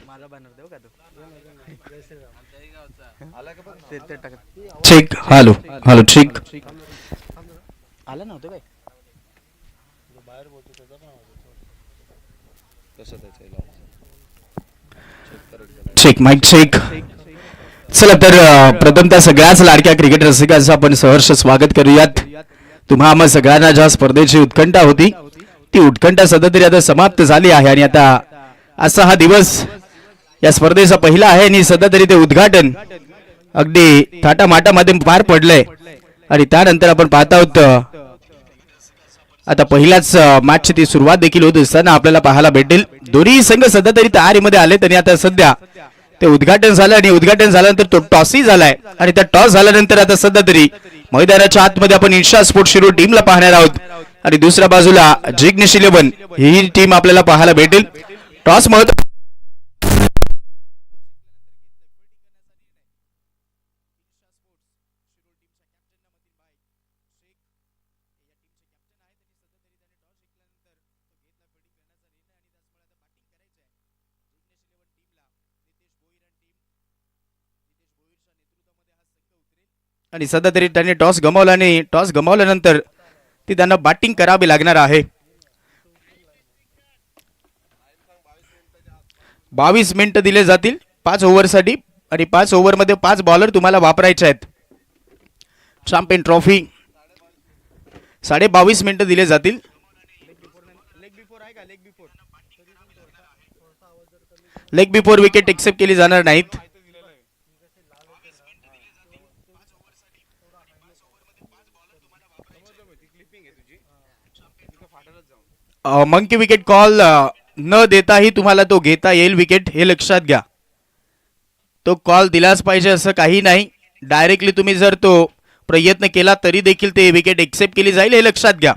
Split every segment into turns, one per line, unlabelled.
माझा बॅनर देऊ का तू
ठीक. Hello hello. ठीक.
आलं नव्हतं काय
चेक माईक चेक. चला तर प्रथमतः सगळ्याच लाडक्या क्रिकेट रसिकांचं आपण सहर्ष स्वागत करूयात. तुम्हा आम्हा सगळ्यांना ज्या स्पर्धेची उत्कंठा होती ती उत्कंठा सध्या तरी आता समाप्त झाली आहे आणि आता असा हा दिवस या स्पर्धेचा पहिला आहे आणि सध्या तरी ते उद्घाटन अगदी थाटामाटामध्ये पार पडलंय आणि त्यानंतर आपण पाहत आहोत आता पहिल्याच मॅचची ती सुरुवात देखील होत असताना आपल्याला पाहायला भेटेल. दोन्ही संघ सध्या तरी तयारीमध्ये आलेत आणि आता सध्या ते उद्घाटन झालं आणि उद्घाटन झाल्यानंतर तो टॉसही झालाय आणि त्या टॉस झाल्यानंतर आता सध्या तरी मैदानाच्या आतमध्ये आपण इन्शा स्पोर्ट शिरो टीमला पाहणार आहोत आणि दुसऱ्या बाजूला जिग्नेश 11 ही टीम आपल्याला पाहायला भेटेल. टॉस महत्व आणि सध्या तरी त्यांनी टॉस गमावला आणि टॉस गमावल्यानंतर ती त्यांना बॅटिंग करावी लागणार आहे. 22 मिनिटं दिले जातील 5 ओव्हरसाठी आणि 5 ओव्हरमध्ये 5 बॉलर तुम्हाला वापरायचे आहेत. चॅम्पियन ट्रॉफी 22.5 मिनिटं दिले जातील. लेग बिफोर विकेट एक्सेप्ट केली जाणार नाहीत. मंकी विकेट कॉल न देताही तुम्हाला तो घेता येईल विकेट, हे लक्षात घ्या. तो कॉल दिलाच पाहिजे असं काही नाही. डायरेक्टली तुम्ही जर तो प्रयत्न केला तरी देखील ते विकेट एक्सेप्ट केली जाईल, हे लक्षात घ्या.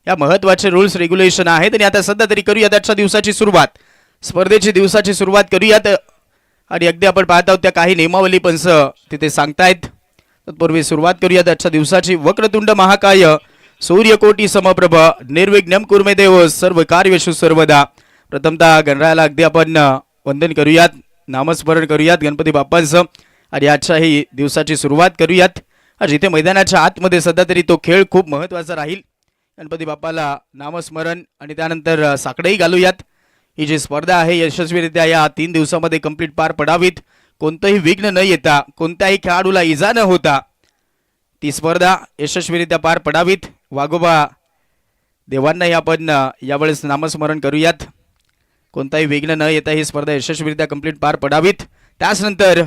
या महत्त्वाचे रूल्स रेग्युलेशन आहेत. आणि आता सध्या तरी करूयात आजच्या दिवसाची सुरुवात, स्पर्धेची दिवसाची सुरुवात करूयात. आणि अगदी आपण पाहत आहोत त्या काही नियमावली पंच तिथे सांगतायत. तत्पूर्वी सुरुवात करूयात आजच्या दिवसाची. वक्रतुंड महाकाय सूर्यकोटी समप्रभ निर्विघ्नम कुर्मे देव सर्व कार्येषु सर्वदा. प्रथमतः गणरायाला अगदी आपण वंदन करूयात, नामस्मरण करूयात गणपती बाप्पांचं आणि आजच्याही दिवसाची सुरुवात करूयात. जिथे मैदानाच्या आतमध्ये सध्या तरी तो खेळ खूप महत्त्वाचा राहील. गणपती बाप्पाला नामस्मरण आणि त्यानंतर साकडंही घालूयात. ही जी स्पर्धा आहे यशस्वीरित्या या 3 दिवसामध्ये कंप्लीट पार पडावीत, कोणतंही विघ्न न येता, कोणत्याही खेळाडूला इजा न होता ती स्पर्धा यशस्वीरित्या पार पडावीत. वाघोबा देवांनाही आपण यावेळेस नामस्मरण करूयात. कोणताही विघ्न न येता ही स्पर्धा यशस्वीरित्या कंप्लीट पार पडावीत. त्यानंतर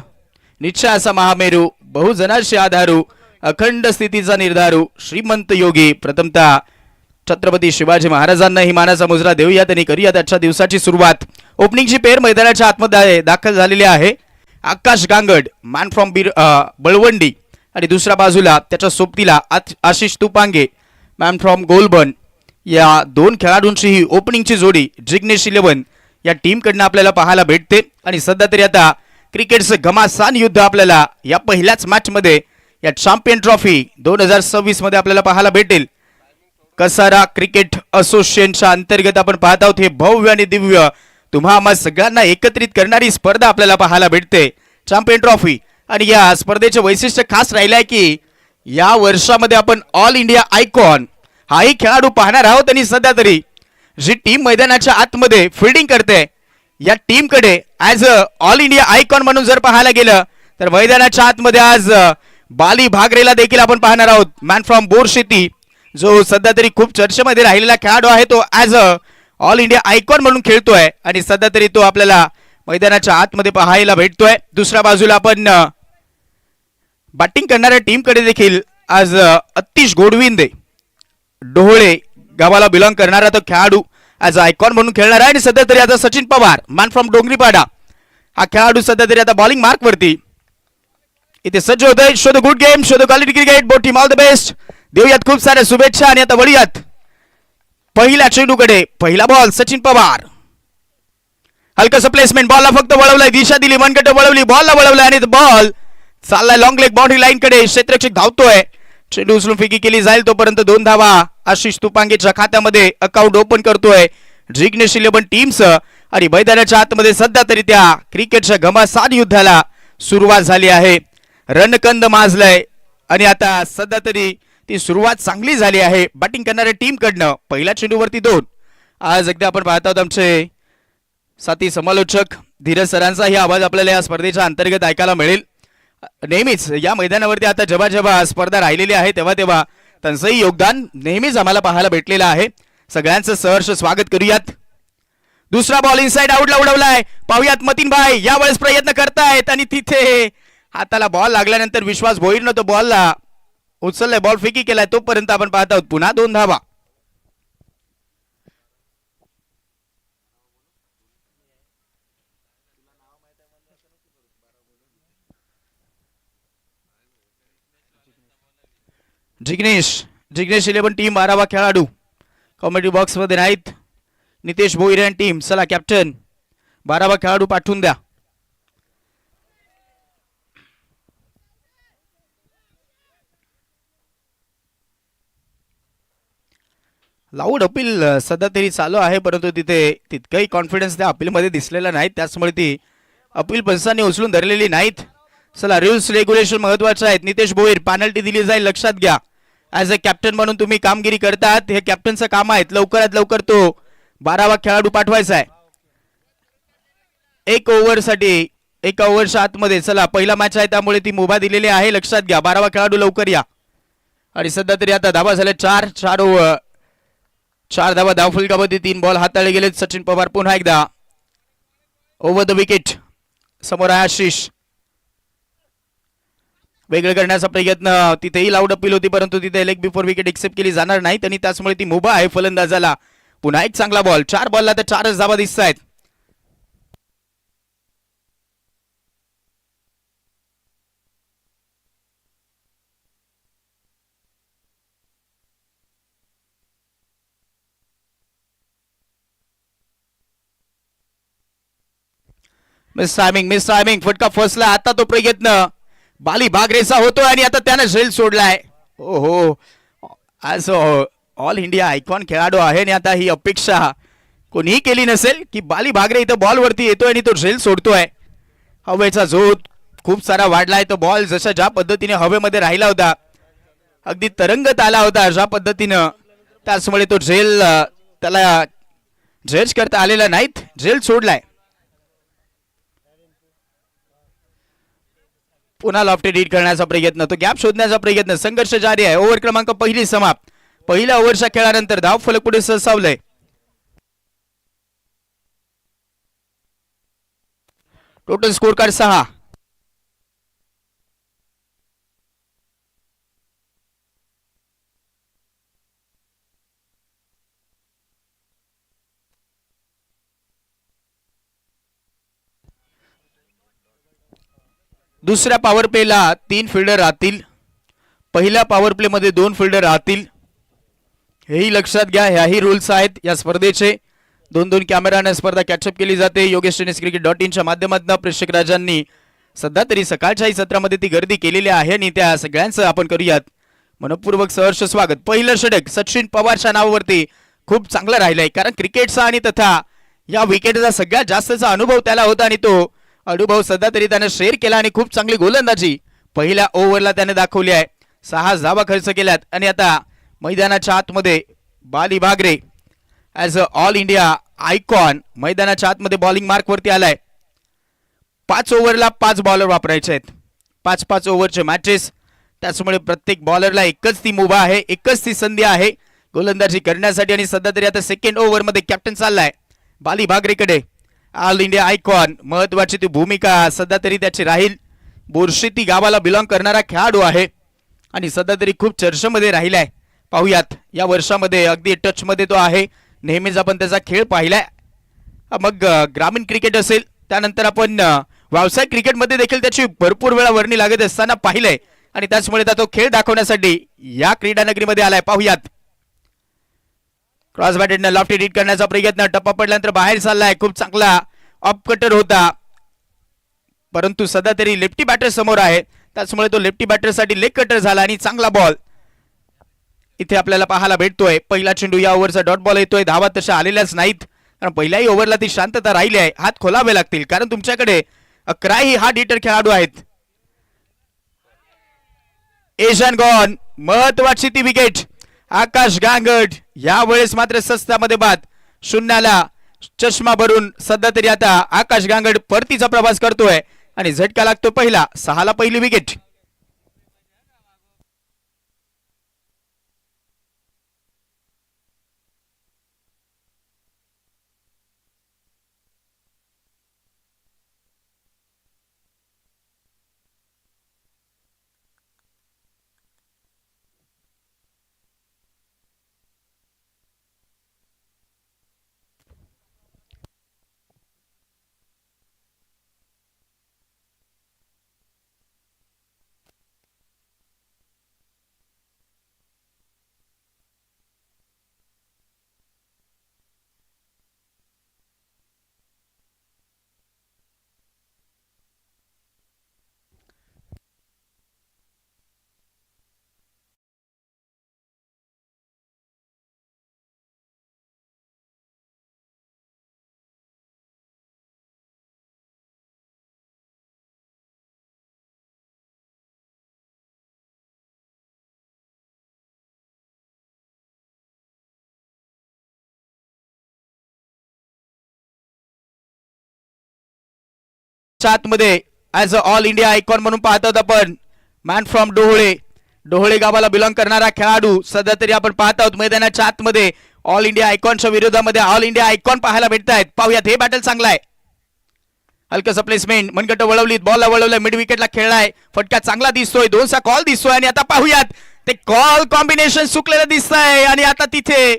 निश्चय असा महामेरू बहुजनाशी आधारू अखंड स्थितीचा निर्धारू श्रीमंत योगी प्रथमतः छत्रपती शिवाजी महाराजांना ही मानाचा मुजरा देऊयात आणि करूयात आजच्या दिवसाची सुरुवात. ओपनिंगची पेर मैदानाच्या आतमध्ये दाखल झालेली आहे. आकाश गांगड मॅन फ्रॉम बळवंडी आणि दुसऱ्या बाजूला त्याच्या सोबतीला आशिष तुपांगे मॅन फ्रॉम गोलबन. या 2 खेळाडूंची ही ओपनिंगची जोडी जिग्नेश 11 या टीमकडनं आपल्याला पाहायला भेटते. आणि सध्या तरी आता क्रिकेटचं घमासान युद्ध आपल्याला या पहिल्याच मॅचमध्ये या चॅम्पियन ट्रॉफी 2026 मध्ये आपल्याला पाहायला भेटेल. कसारा क्रिकेट असोसिएशनच्या अंतर्गत आपण पाहत आहोत हे भव्य आणि दिव्य तुम्हा आम्हा सगळ्यांना एकत्रित करणारी स्पर्धा आपल्याला पाहायला भेटते चॅम्पियन ट्रॉफी. आणि या स्पर्धेचे वैशिष्ट्य खास राहिले आहे की या वर्षामध्ये आपण ऑल इंडिया आयकॉन हाही खेळाडू पाहणार आहोत. आणि सध्या तरी जी टीम मैदानाच्या आतमध्ये फिल्डिंग करते या टीमकडे as a all India icon म्हणून जर पाहायला गेलं तर मैदानाच्या आतमध्ये आज बाली भागरेला देखील आपण पाहणार आहोत. मॅन फ्रॉम बोरशेती जो सध्या तरी खूप चर्चेमध्ये राहिलेला खेळाडू आहे, तो as a all India icon म्हणून खेळतोय आणि सध्या तरी तो आपल्याला मैदानाच्या आतमध्ये पाहायला भेटतोय. दुसऱ्या बाजूला आपण बॅटिंग करणाऱ्या टीमकडे देखील आज अतिश गोडविंदे डोहळे गावाला बिलॉंग करणारा तो खेळाडू ॲज आयकॉन म्हणून खेळणार आहे. आणि सध्या तरी आता सचिन पवार मॅन फ्रॉम डोंगरीपाडा हा खेळाडू सध्या तरी आता बॉलिंग मार्क वरती इथे सज्ज होतोय. Show the good game, show the quality cricket, both team all the best. देऊयात खूप साऱ्या शुभेच्छा. आणि आता वळूयात पहिल्या चेंडूकडे. पहिला बॉल सचिन पवार, हलकस प्लेसमेंट, बॉलला फक्त वळवलाय, दिशा दिली, मनगट वळवली, बॉलला वळवलाय आणि बॉल चाललाय लॉंग लेग बाउंड्री लाईन कडे. क्षेत्ररक्षक धावतोय, चेंडू उचलून फेकी केली जाईल तोपर्यंत 2 धावा आशिष तुपांगेच्या खात्यामध्ये अकाउंट ओपन करतोय जिग्नेश 11 टीम्स. आणि मैदानाच्या आतमध्ये सध्या तरी त्या क्रिकेटच्या घमासान युद्धाला सुरुवात झाली आहे. रणकंद माजलंय आणि आता सध्या तरी ती सुरुवात चांगली झाली आहे बॅटिंग करणाऱ्या टीम कडनं. पहिल्या चेंडूवरती 2. आज एकदा आपण पाहत आहोत आमचे साथी समालोचक धीरज सरांचाही आवाज आपल्याला या स्पर्धेच्या अंतर्गत ऐकायला मिळेल. नेहमीच या मैदानावरती आता जेव्हा जेव्हा स्पर्धा राहिलेली आहे तेव्हा तेव्हा त्यांचंही योगदान नेहमीच आम्हाला पाहायला भेटलेलं आहे. सगळ्यांचं सहर्ष स्वागत करूयात. दुसरा बॉल इनसाइड आउटला उडवलाय. पाहुयात मतीन भाई यावेळेस प्रयत्न करतायत आणि तिथे हाताला बॉल लागल्यानंतर विश्वास भोईरनं तो बॉलला उचललाय, बॉल फेकी केलाय. तोपर्यंत आपण पाहत आहोत पुन्हा 2 धावा. जिग्नेश 11 टीम 12वा खेळाडू कॉमेडी बॉक्स मध्ये नाहीत. नितेश भोईरे टीम चला कॅप्टन 12वा खेळाडू पाठवून द्या. लाऊड अपील सध्या तरी चालू आहे परंतु तिथे तितकाही कॉन्फिडन्स त्या अपीलमध्ये दिसलेला नाही, त्याचमुळे ती अपील पंचांनी उचलून धरलेली नाहीत. चला रूल्स रेग्युलेशन महत्वाचे आहेत. नितेश भोईर पेनल्टी दिली जाईल लक्षात घ्या. ॲज अ कॅप्टन म्हणून तुम्ही कामगिरी करतात, हे कॅप्टनचं काम आहे. लवकरात लवकर तो 12वा खेळाडू पाठवायचा आहे. 1 ओव्हरसाठी 1 ओव्हरच्या आतमध्ये. चला पहिला मॅच आहे त्यामुळे ती मुभा दिलेली आहे लक्षात घ्या. 12वा खेळाडू लवकर या. आणि सध्या तरी आता धावा झाल्या 4 ओव्हर 4 धावा धावफलकामध्ये 3 बॉल हाताळले गेले. सचिन पवार पुन्हा एकदा ओव्हर द विकेट. समोर आहे आशिष. वेगळं करण्याचा प्रयत्न, तिथेही लाऊड अपील होती परंतु तिथे लेग बिफोर विकेट एक्सेप्ट केली जाणार नाही आणि त्याचमुळे ती मुभा आहे फलंदाजाला. पुन्हा एक चांगला बॉल. 4 बॉलला तर 4च धावा दिसत आहेत. मिस टायमिंग फटका फसला. आता तो प्रयत्न बाली बागरेचा होतोय आणि आता त्यानं झेल सोडलाय. ओहो, आज ऑल इंडिया आयकॉन खेळाडू आहे आणि आता ही अपेक्षा कोणीही केली नसेल की बाली बागरे इथं बॉल वरती येतोय आणि तो झेल सोडतोय. हवेचा झोत खूप सारा वाढलाय. तो बॉल जशा ज्या पद्धतीने हवेमध्ये राहिला होता अगदी तरंगत आला होता ज्या पद्धतीनं, त्याचमुळे तो झेल त्याला जज करता आलेला नाहीत, झेल सोडलाय. पुन्हा लॉफ्टेड हिट करण्याचा प्रयत्न, तो गॅप शोधण्याचा प्रयत्न, संघर्ष जारी आहे. ओव्हर क्रमांक पहिली समाप्त. पहिल्या ओव्हरच्या खेळानंतर धाव फलक पुढे सरसावलंय. Total score card 6. दुसऱ्या पॉवर प्लेला 3 फिल्डर राहतील. पहिल्या पॉवर प्ले मध्ये 2 फिल्डर राहतील. हेही लक्षात घ्या. ह्याही रूल्स आहेत या स्पर्धेचे. 2-2 कॅमेराने स्पर्धा कॅचअप केली जाते. योगेश टेनिस क्रिकेट.in च्या माध्यमातून प्रेक्षक राजांनी सध्या तरी सकाळच्याही सत्रामध्ये ती गर्दी केलेली आहे आणि त्या सगळ्यांचं आपण करूयात मनपूर्वक सहर्ष स्वागत. पहिलं षटक सचिन पवारच्या नावावरती खूप चांगलं राहिलंय, कारण क्रिकेटचा आणि तथा या विकेटचा सगळ्यात जास्तचा अनुभव त्याला होता आणि तो अनुभव सध्या तरी त्याने शेअर केला आणि खूप चांगली गोलंदाजी पहिल्या ओव्हरला त्याने दाखवली आहे. 6 धावा खर्च केल्यात आणि आता मैदानाच्या आतमध्ये Bali Bagre as a all India icon मैदानाच्या आतमध्ये बॉलिंग मार्क वरती आलाय. 5 ओव्हरला 5 बॉलर वापरायचे आहेत. 5-5 ओव्हरचे मॅचेस, त्याचमुळे प्रत्येक बॉलरला एकच ती मुभा आहे, एकच ती संधी आहे गोलंदाजी करण्यासाठी. आणि सध्या तरी आता सेकंड ओव्हर मध्ये कॅप्टन चाललाय बाली बागरेकडे. ऑल इंडिया आयकॉन महत्वाची ती भूमिका सध्या तरी त्याची राहील. बोरशेती गावाला बिलॉंग करणारा खेळाडू आहे आणि सध्या तरी खूप चर्चेमध्ये राहिलाय. पाहूयात या वर्षामध्ये अगदी टच मध्ये तो आहे. नेहमीच आपण त्याचा खेळ पाहिलाय. मग ग्रामीण क्रिकेट असेल, त्यानंतर आपण व्यावसायिक क्रिकेटमध्ये देखील त्याची भरपूर वेळा वर्णी लागत असताना पाहिलंय आणि त्याचमुळे तो खेळ दाखवण्यासाठी या क्रीडा नगरीमध्ये आलाय. पाहूयात. क्रॉस बॅटेडनं लॉफ्टेड हिट करण्याचा प्रयत्न, टप्पा पडल्यानंतर बाहेर चाललाय. खूप चांगला ऑफ कटर होता परंतु सध्या तरी लेफ्टी बॅटर समोर आहे, त्याचमुळे तो लेफ्टी बॅटरसाठी लेग कटर झाला आणि चांगला बॉल इथे आपल्याला पाहायला भेटतोय. पहिला चेंडू या ओव्हरचा डॉट बॉल येतोय. धावा तशा आलेल्याच नाहीत, कारण पहिल्याही ओव्हरला ती शांतता राहिली आहे. हात खोलावे लागतील, कारण तुमच्याकडे 11ही हार्ड हिटर खेळाडू आहेत. एशन गॉन, महत्वाची ती विकेट. आकाश गांगड यावेळेस मात्र सस्त्यामध्ये बाद. शून्याला चष्मा भरून सध्या तरी आता आकाश गांगड परतीचा प्रवास करतोय आणि झटका लागतो पहिला. 6ला पहिली विकेट. आतमध्ये as a all India icon म्हणून पाहत आहोत आपण. मॅन फ्रॉम डोहळे, डोहळे गावाला बिलॉंग करणारा खेळाडू सध्या तरी आपण पाहत आहोत मैदानाच्या आतमध्ये. ऑल इंडिया आयकॉनच्या विरोधामध्ये ऑल इंडिया आयकॉन पाहायला भेटत आहेत. पाहूयात, हे बॅटल चांगला आहे. हलकस प्लेसमेंट, मनगट वळवलीत, बॉलला वळवलं, मिड विकेटला खेळलाय. फटका चांगला दिसतोय, 2चा कॉल दिसतोय आणि आता पाहूयात ते कॉल कॉम्बिनेशन चुकलेलं दिसतंय आणि आता तिथे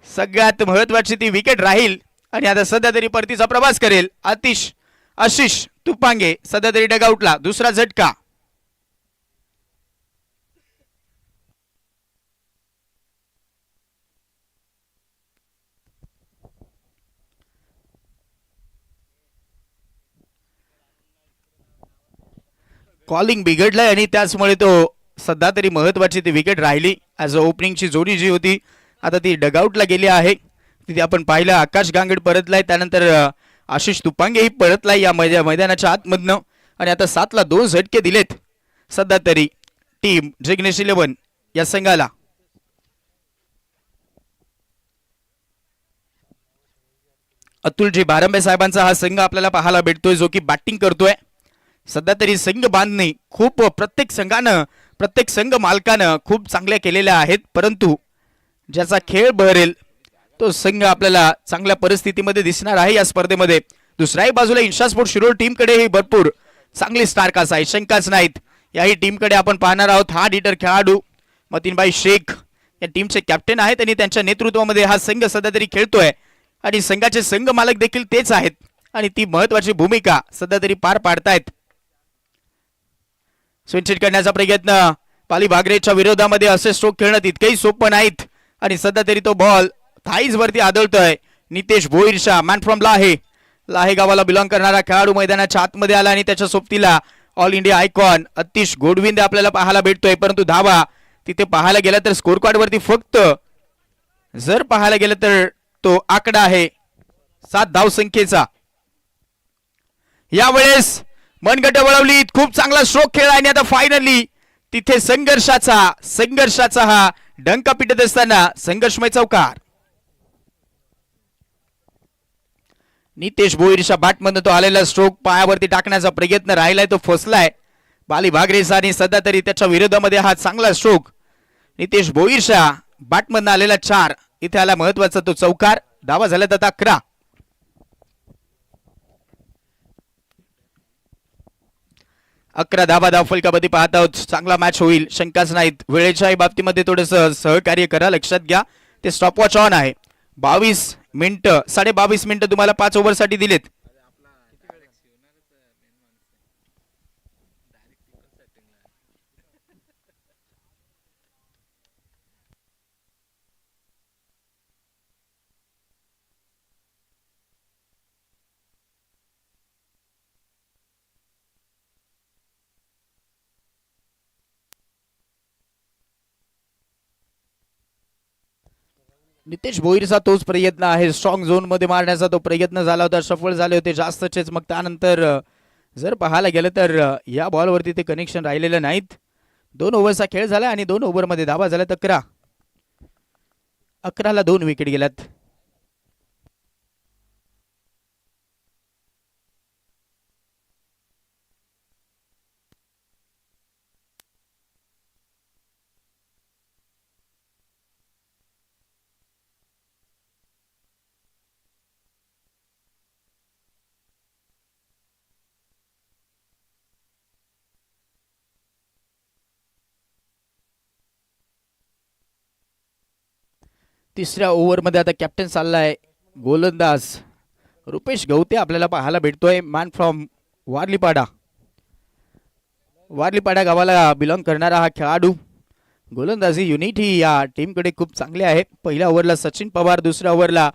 सगळ्यात महत्वाची ती विकेट राहील आणि आता सध्या तरी परतीचा प्रवास करेल आशिष तुपांगे. सध्या तरी डगआउटला. दुसरा झटका. कॉलिंग बिघडलंय आणि त्याचमुळे तो सध्या तरी महत्वाची ती विकेट राहिली. ऍज अ ओपनिंगची जोडी जी होती आता ती डगआउटला गेली आहे. तिथे आपण पाहिलं आकाश गांगड परतलाय, त्यानंतर आशिष तुपांगेही परतलाय या मैदानाच्या आतमधनं आणि आता 7ला 2 झटके दिलेत सध्या तरी टीम जिग्नेश 11 या संघाला. अतुलजी बारंबे साहेबांचा हा संघ आपल्याला पाहायला भेटतोय, जो की बॅटिंग करतोय. सध्या तरी संघ बांधणी खूप प्रत्येक संघ मालकानं खूप चांगल्या केलेल्या आहेत, परंतु ज्याचा खेळ बहरेल तो संघ आपल्याला चांगल्या परिस्थितीमध्ये दिसणार आहे या स्पर्धेमध्ये. दुसऱ्याही बाजूला इन्शा स्पोर्ट शिरोळ टीमकडेही भरपूर चांगली स्टार कास्ट आहे, शंकाच नाहीत. याही टीमकडे आपण पाहणार आहोत. हार्ड हिटर खेळाडू मतीनभाई शेख या टीमचे कॅप्टन आहेत आणि त्यांच्या नेतृत्वामध्ये हा संघ सध्या तरी खेळतोय आणि संघाचे संघ मालक देखील तेच आहेत आणि ती महत्वाची भूमिका सध्या तरी पार पाडतायत. स्विच करण्याचा प्रयत्न, पाली भागरेच्या विरोधामध्ये असे स्ट्रोक खेळणं तितकेही सोपं नाहीत आणि सध्या तरी तो बॉल थाईज वरती आदळतोय. नितेश भोईरशा, मॅन फ्रॉम लाहे गावाला बिलॉंग करणारा खेळाडू मैदानाच्या आतमध्ये आला आणि त्याच्या सोबतीला ऑल इंडिया आयकॉन अतिश गोडविंदे आपल्याला पाहायला भेटतोय. परंतु धावा तिथे पाहायला गेला तर स्कोर कार्ड वरती फक्त जर पाहायला गेलं तर तो आकडा आहे 7 धावसंख्येचा. यावेळेस मनगट वळवली, खूप चांगला स्ट्रोक खेळला आणि आता फायनली तिथे संघर्षाचा हा डंका पिटत असताना संघर्षमय चौकार. नितेश भोईरच्या बॅटमधून तो आलेला स्ट्रोक पायावरती टाकण्याचा प्रयत्न राहिलाय, तो फसलाय. बाली भागरेसानी सध्या तरी त्याच्या विरोधामध्ये हा चांगला स्ट्रोक. नितेश भोईरच्या बॅटमधून आलेला 4, इथे आला महत्वाचा तो चौकार. धावा झाल्यात आता 11. धावा धाव फलकामध्ये पाहत आहोत. चांगला मॅच होईल, शंकाच नाहीत. वेळेच्याही बाबतीमध्ये थोडस सहकार्य करा, लक्षात घ्या ते स्टॉपवॉच ऑन आहे. 22 मिनिटं, 22.5 मिनिटं तुम्हाला 5 ओव्हरसाठी दिलेत. नितेश भोईरचा तोच प्रयत्न आहे. स्ट्रॉंग झोन मध्ये मारण्याचा तो प्रयत्न झाला होता, सफळ झाले होते जास्तचेच. मग त्यानंतर जर पाहायला गेलं तर या बॉलवरती ते कनेक्शन राहिलेलं नाहीत. 2 ओव्हरचा खेळ झाला आणि 2 ओव्हरमध्ये धावा झाल्यात 11. 11ला 2 विकेट गेल्यात. तिसऱ्या ओव्हरमध्ये आता कॅप्टन चाललाय. गोलंदाज रुपेश गवते आपल्याला पाहायला भेटतोय. Man from Warlipada. वारलीपाडा गावाला बिलॉंग करणारा हा खेळाडू. गोलंदाजी युनिट ही या टीमकडे खूप चांगली आहे. पहिल्या ओव्हरला सचिन पवार, दुसऱ्या ओव्हरला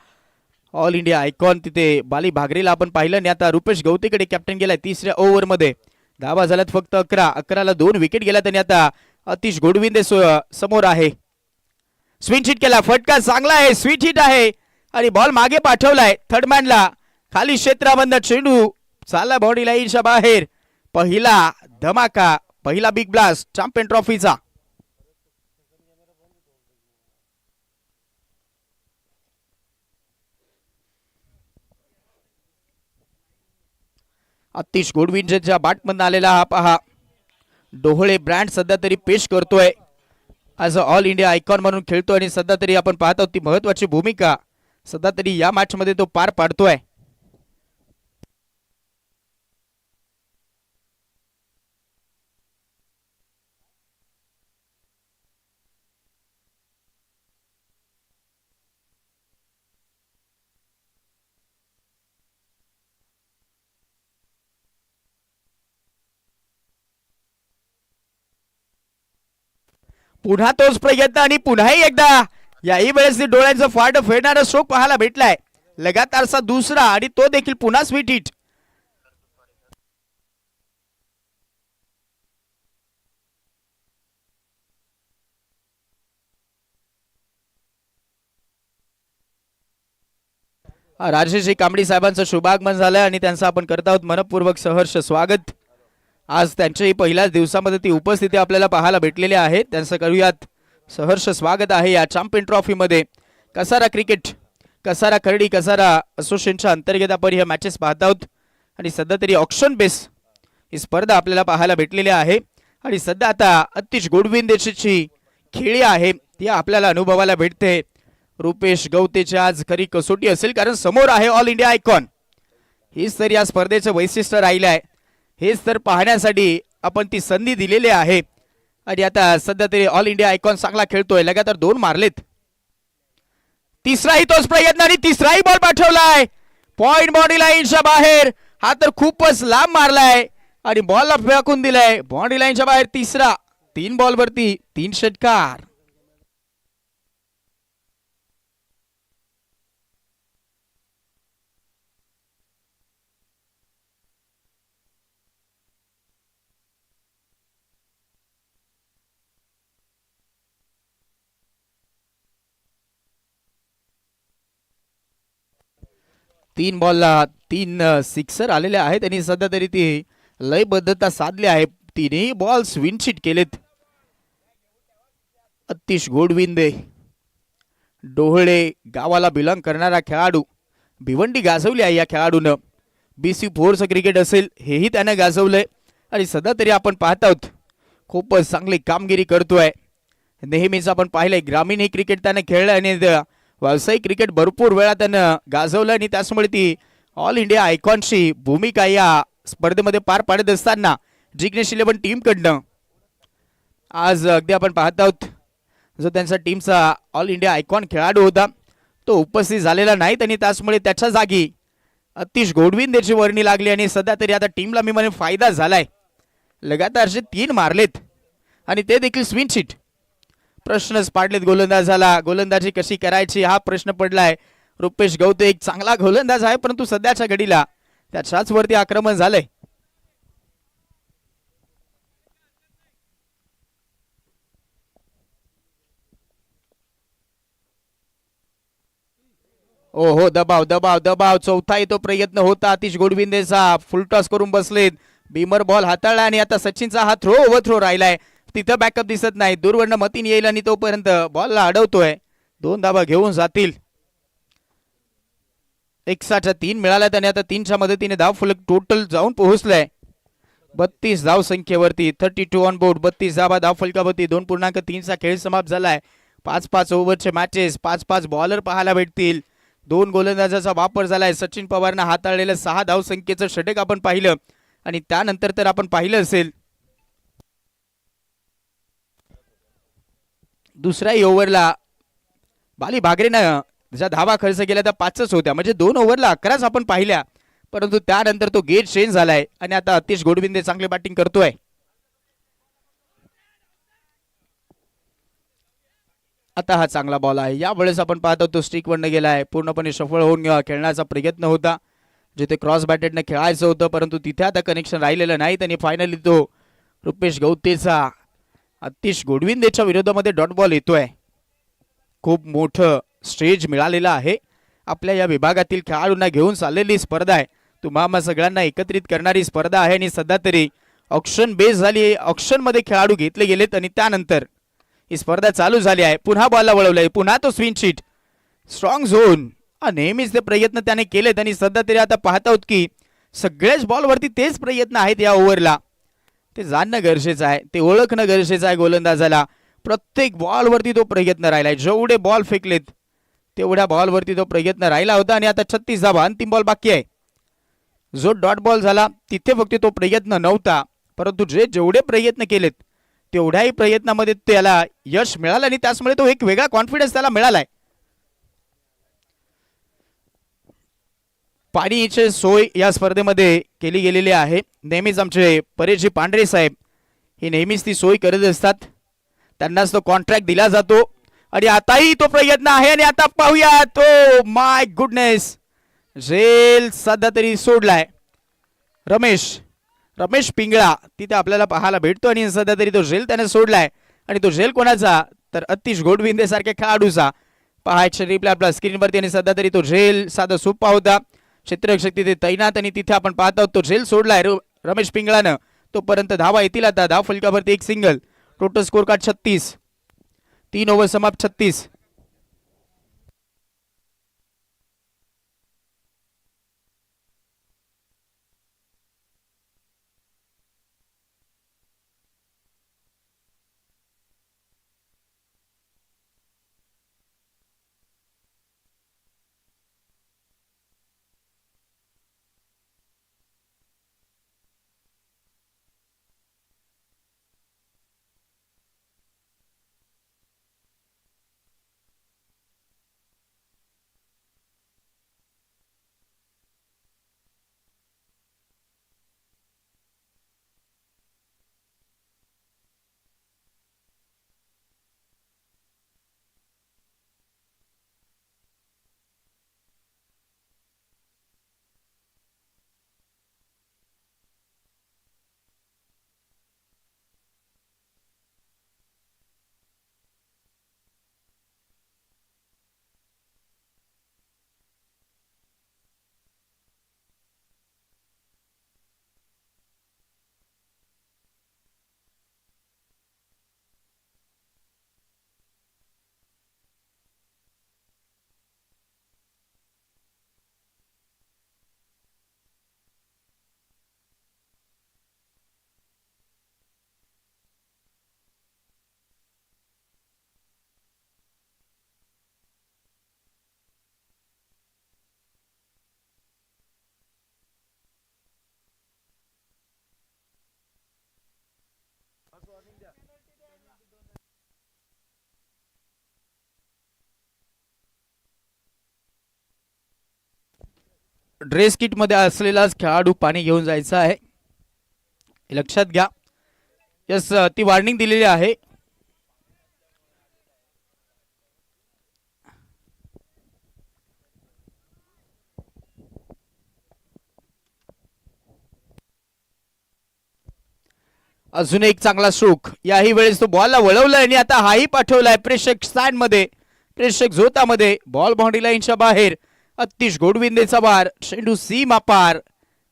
ऑल इंडिया आयकॉन तिथे बाली भागरेला आपण पाहिलं. आणि आता रुपेश गवतेकडे कॅप्टन गेलाय. तिसऱ्या ओव्हरमध्ये धावा झाल्यात फक्त 11. 11ला 2 विकेट गेल्यात आणि आता अतिश गोडविंदे समोर आहे. स्विंग हिट केला, फटका चांगला आहे, स्वीट हिट आहे आणि बॉल मागे पाठवलाय थर्डमॅनला. खाली क्षेत्राबंद चेंडू चालला बाउंड्री लाईनच्या बाहेर. पहिला धमाका, पहिला बिग ब्लास्ट चॅम्पियन ट्रॉफीचा. अतिश गोडविंजेच्या बॅटमधून आलेला हा पहा डोहळे ब्रँड सध्या तरी पेश करतोय. As a all India icon म्हणून खेळतोय आणि सध्या तरी आपण पाहत आहोत ती महत्वाची भूमिका सध्या तरी या मॅच मध्ये तो पार पाडतोय. पुन्हा तोच प्रयत्न आणि पुन्हाही एकदा याही वेळेस डोळ्यांचं फाट फेडणारा स्ट्रोक पाहायला भेटलाय. लगातारचा दुसरा आणि तो देखील पुन्हा स्वीट हिट. राजेशजी कांबडी साहेबांचं शुभागमन झालंय आणि त्यांचं आपण करत आहोत मनपूर्वक सहर्ष स्वागत. आज त्यांच्याही पहिल्याच दिवसामध्ये ती उपस्थिती आपल्याला पाहायला भेटलेली आहे. त्यांचं करूयात सहर्ष स्वागत आहे या चॅम्पियन ट्रॉफीमध्ये. कसारा क्रिकेट, कसारा खर्डी, कसारा असोसिएशनच्या अंतर्गत आपण ह्या मॅचेस पाहत आहोत आणि सध्या तरी ऑक्शन बेस ही स्पर्धा आपल्याला पाहायला भेटलेली आहे. आणि सध्या आता अतिश गोडविंदेची खेळी आहे ती आपल्याला अनुभवायला भेटते. रुपेश गवतेची आज खरी कसोटी असेल, कारण समोर आहे ऑल इंडिया आयकॉन. हीच तर या स्पर्धेचं वैशिष्ट्य राहिलं आहे. हेच तर पाहण्यासाठी आपण ती संधी दिलेली आहे. आणि आता सध्या तरी ऑल इंडिया आयकॉन चांगला खेळतोय. लगातार 2 मारलेत. तिसराही तोच प्रयत्न आणि तिसराही बॉल पाठवलाय पॉइंट बाउंड्री लाईनच्या बाहेर. हा तर खूपच लांब मारलाय आणि बॉलला फेकून दिलाय बाउंड्री लाईनच्या बाहेर. तिसरा 3 बॉलवरती 3 षटकार. तीन बॉलला 3 सिक्सर आलेले आहेत आणि सध्या तरी ती लयबद्धता साधली आहे. तिन्ही बॉल स्विंचिट केलेत. अतिश गोडविंदे डोहळे गावाला बिलॉंग करणारा खेळाडू. भिवंडी गाजवली आहे या खेळाडूनं. BC फोर्स क्रिकेट असेल हेही त्याने गाजवलंय आणि सध्या तरी आपण पाहत आहोत खूपच चांगली कामगिरी करतोय. नेहमीच आपण पाहिलंय ग्रामीण हे क्रिकेट त्याने खेळलं आणि व्यावसायिक क्रिकेट भरपूर वेळा त्यानं गाजवलं आणि त्याचमुळे ती ऑल इंडिया आयकॉनची भूमिका या स्पर्धेमध्ये पार पाडत असताना जिग्नेश 11 टीमकडनं आज अगदी आपण पाहत आहोत जो त्यांचा टीमचा ऑल इंडिया आयकॉन खेळाडू होता तो उपस्थित झालेला नाहीत आणि त्याचमुळे त्याच्या जागी अतिश गोडविंदेची वर्णी लागली आणि सध्या तरी आता टीमला मी म्हणेन फायदा झालाय. लगातारचे 3 मारलेत आणि ते देखील स्विंग हिट. प्रश्नच पाडलेत गोलंदाजाला. गोलंदाजी कशी करायची हा प्रश्न पडलाय. रुपेश गवते एक चांगला गोलंदाज आहे परंतु सध्याच्या घडीला त्याच्याच वरती आक्रमण झालंय. ओ हो, दबाव दबाव दबाव, चौथा येतो प्रयत्न होता आतिश गोडविंदेचा, फुल टॉस करून बसलेत. बीमर बॉल हाताळला आणि आता सचिनचा हा थ्रो ओव्हर थ्रो राहिलाय. तिथं बॅकअप दिसत नाही, दूरवरनं मतीन येईल आणि तोपर्यंत बॉलला अडवतोय. 2 धावा घेऊन जातील. 61च्या 3 मिळाल्यात आणि आता 3च्या मदतीने धाव फलक टोटल जाऊन पोहोचलाय 32 धाव संख्येवरती. 32 ऑन बोर्ड, 32 धावा धाव फलकावरती. 2.3चा खेळ समाप्त झालाय. 5-5 ओव्हरचे मॅचेस, 5-5 बॉलर पाहायला भेटतील. 2 गोलंदाजाचा वापर झालाय. सचिन पवारनं हाताळलेलं 6 धाव संख्येचं षटक आपण पाहिलं आणि त्यानंतर तर आपण पाहिलं असेल दुसऱ्या ओव्हरला बाली भागरेनं ज्या धावा खर्च केल्या त्या 5च होत्या, म्हणजे 2 ओव्हरला 11च आपण पाहिल्या, परंतु त्यानंतर तो गेट चेंज झालाय आणि आता आतिश गोडविंदे चांगली बॅटिंग करतोय. आता हा चांगला बॉल आहे. यावेळेस आपण पाहतो तो स्टिक वरनं गेलाय, पूर्णपणे सफळ होऊन खेळण्याचा प्रयत्न होता. जिथे क्रॉस बॅटेडने खेळायचं होतं, परंतु तिथे आता कनेक्शन राहिलेलं नाही. आणि फायनली तो रुपेश गौतेचा आतिश गोडविंदेच्या विरोधामध्ये डॉट बॉल येतोय. खूप मोठं स्टेज मिळालेलं आहे. आपल्या या विभागातील खेळाडूंना घेऊन चाललेली स्पर्धा आहे. तुम्हाला सगळ्यांना एकत्रित करणारी स्पर्धा आहे आणि सध्या तरी ऑक्शन बेस झाली आहे. ऑक्शन मध्ये खेळाडू घेतले गेलेत आणि त्यानंतर ही स्पर्धा चालू झाली आहे. पुन्हा बॉलला वळवलंय, पुन्हा तो स्विंग शीट, स्ट्रॉंग झोन. नेहमीच ते प्रयत्न त्याने केलेत आणि सध्या तरी आता पाहत आहोत की सगळ्याच बॉलवरती तेच प्रयत्न आहेत या ओव्हरला. ते जाणणं गरजेचं आहे, ते ओळखणं गरजेचं आहे गोलंदाजाला. प्रत्येक बॉलवरती तो प्रयत्न राहिलाय. जेवढे बॉल फेकलेत तेवढ्या बॉलवरती तो प्रयत्न राहिला होता आणि आता 36 धावा, अंतिम बॉल बाकी आहे. जो डॉट बॉल झाला तिथे फक्त तो प्रयत्न नव्हता, परंतु जेवढे प्रयत्न केलेत तेवढ्याही प्रयत्नामध्ये त्याला यश मिळालं आणि त्याचमुळे तो एक वेगळा कॉन्फिडन्स त्याला मिळालाय. पाणीची सोय या स्पर्धेमध्ये केली गेलेली आहे. नेहमीच आमचे परेशजी पांढरे साहेब हे नेहमीच ती सोय करत असतात, त्यांनाच तो कॉन्ट्रॅक्ट दिला जातो. आणि आताही तो प्रयत्न आहे आणि आता पाहूया तो, माय गुडनेस, झेल सध्या तरी सोडलाय. रमेश पिंगळा तिथे आपल्याला पाहायला भेटतो आणि सध्या तरी तो झेल त्याने सोडलाय. आणि तो झेल कोणाचा, तर आतिश गोडविंदे सारख्या खेळाडूचा. पाहायचं रिप्लाय आपल्या स्क्रीनवरती आणि सध्या तरी तो झेल साधा सोपा होता. क्षेत्ररक्षक तिथे तैनात आणि तिथे आपण पाहत आहोत तो झेल सोडलाय रमेश पिंगळानं. तोपर्यंत धावा येतील. आता धाव फलकावरती एक single. Total score card 36. 3 over समाप्त 36. ड्रेस किट मध्ये असलेलाच खेळाडू पाणी घेऊन जायचा आहे, लक्षात घ्या. यस, ती वॉर्निंग दिलेली आहे. अजून एक चांगला स्ट्रोक. याही वेळेस तो बॉलला वळवलाय आणि आता हाही पाठवलाय प्रेक्षक स्टँड मध्ये, प्रेक्षक झोतामध्ये. बॉल बाउंड्री लाईनच्या बाहेर अतिश गोडविंदेचा बार, चेंडू सीमा पार,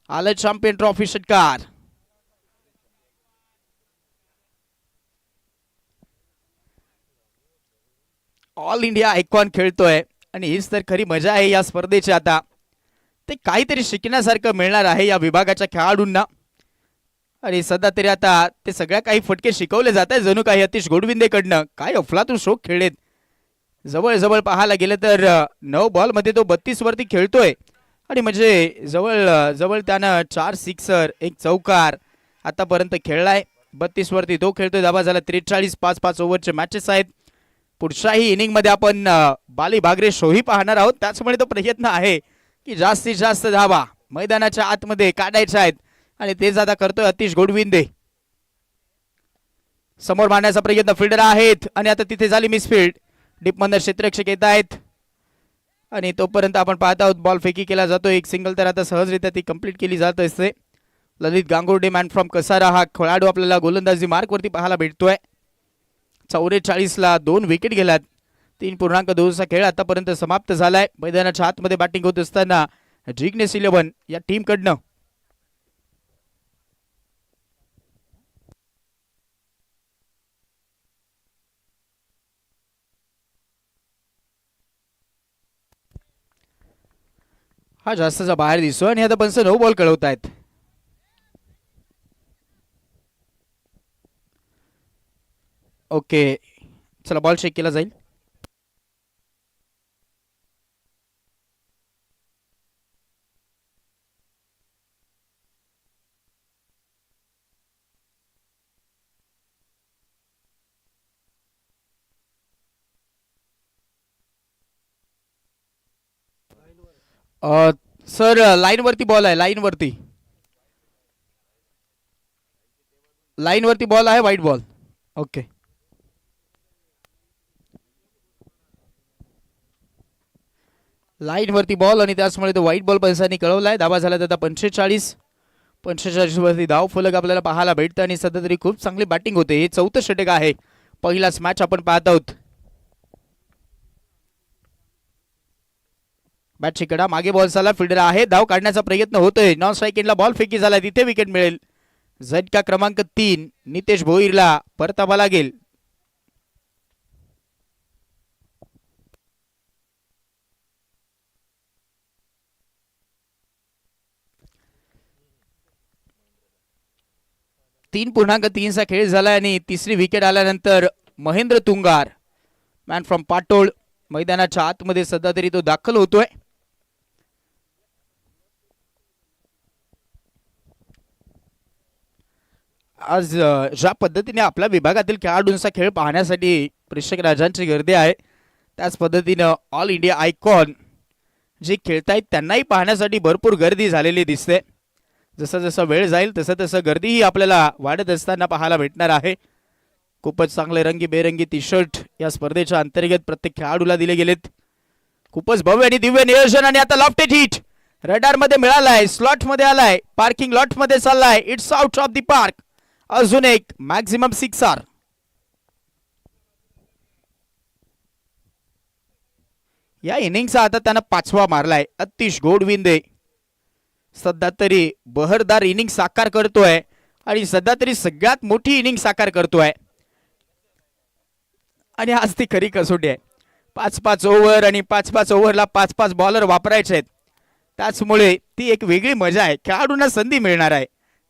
आलं चॅम्पियन ट्रॉफी षटकार. ऑल इंडिया आयकॉन खेळतोय आणि हीच तर खरी मजा आहे या स्पर्धेची. आता ते काहीतरी शिकण्यासारखं मिळणार आहे या विभागाच्या खेळाडूंना. आणि सध्या तरी आता ते सगळ्या काही फटके शिकवले जात आहे जणू काही अतिश गोडविंदेकडनं. काय अफलातून शोक खेळलेत. जवळ जवळ पाहायला गेलं तर 9 बॉलमध्ये तो 32 वरती खेळतोय आणि म्हणजे जवळ जवळ त्यानं 4 सिक्सर 1 चौकार आतापर्यंत खेळलाय. 32 वरती तो खेळतोय. धाबा झाला 43. 5-5 ओव्हरचे मॅचेस आहेत. पुढच्याही इनिंगमध्ये आपण बाली बागरे शोही पाहणार आहोत. त्याचमुळे तो प्रयत्न आहे की जास्तीत जास्त धाबा मैदानाच्या आतमध्ये काढायच्या आहेत आणि तेच आता करतोय अतिश गोडविंदे. समोर मारण्याचा प्रयत्न फिल्डर आहेत आणि आता तिथे झाली मिसफिल्ड. डीपमधून क्षेत्ररक्षक येत आहेत आणि तोपर्यंत आपण पाहत आहोत बॉल फेकी केला जातो. एक सिंगल तर आता सहजरित्या ती कंप्लीट केली जात असते. ललित गांगुर्डे मॅन फ्रॉम कसारा हा खेळाडू आपल्याला गोलंदाजी मार्कवरती पाहायला भेटतोय. 44ला 2 विकेट गेल्यात. 3.2चा खेळ आतापर्यंत समाप्त झालाय. मैदानाच्या आतमध्ये बॅटिंग होत असताना जिग्नेस 11 या टीमकडनं हा जास्तचा बाहेर दिसतो आणि आता पंच 9 बॉल कळवत आहेत. ओके चला बॉल चेक केला जाईल. सर लाईन वरती बॉल आहे. लाईन वरती बॉल आहे. White ball. ओके लाईन वरती बॉल आणि त्याचमुळे तो व्हाईट बॉल पंचांनी कळवलाय. धाबा झाला आता 45. 45 वरती धाव फलक आपल्याला पाहायला भेटतं आणि सध्या तरी खूप चांगली बॅटिंग होते. हे 4थं षटक आहे. पहिलाच मॅच आपण पाहत आहोत. बॅटची कडा मागे बॉल झाला. फिल्डर आहे. धाव काढण्याचा प्रयत्न होतोय. नॉन स्ट्राईक एंडला बॉल फेकी झाला. तिथे विकेट मिळेल. झटका क्रमांक 3 नितेश भोईरला परतावा लागेल. तीन 3.3चा खेळ झाला आणि तिसरी विकेट आल्यानंतर महेंद्र तुंगार मॅन फ्रॉम पाटोळ मैदानाच्या आतमध्ये सध्या तरी तो दाखल होतोय. आज ज्या पद्धतीने आपल्या विभागातील खेळाडूंचा खेळ पाहण्यासाठी प्रेक्षक राजांची गर्दी आहे त्याच पद्धतीनं ऑल इंडिया आयकॉन जे खेळतायत त्यांनाही पाहण्यासाठी भरपूर गर्दी झालेली दिसते. जसं जसं वेळ जाईल तसं तसं गर्दीही आपल्याला वाढत असताना पाहायला भेटणार आहे. खूपच चांगले रंगीबेरंगी टी शर्ट या स्पर्धेच्या अंतर्गत प्रत्येक खेळाडूला दिले गेलेत. खूपच भव्य आणि दिव्य नियोजन आणि आता लॉफ्टेड हिट रडार मध्ये मिळालाय. स्लॉट मध्ये आलाय. पार्किंग लॉट मध्ये चाललाय. It's out of the park. अजून एक मॅक्झिमम 6 या इनिंगचा आता त्यानं 5वा मारलाय. अतिश गोडविंदे सध्या तरी बहरदार इनिंग साकार करतोय आणि सध्या तरी सगळ्यात मोठी इनिंग साकार करतोय आणि आज ती खरी कसोटी आहे. 5-5 ओव्हर आणि 5-5 ओव्हरला 5-5 बॉलर वापरायचे आहेत. त्याचमुळे ती एक वेगळी मजा आहे. खेळाडूंना संधी मिळणार आहे.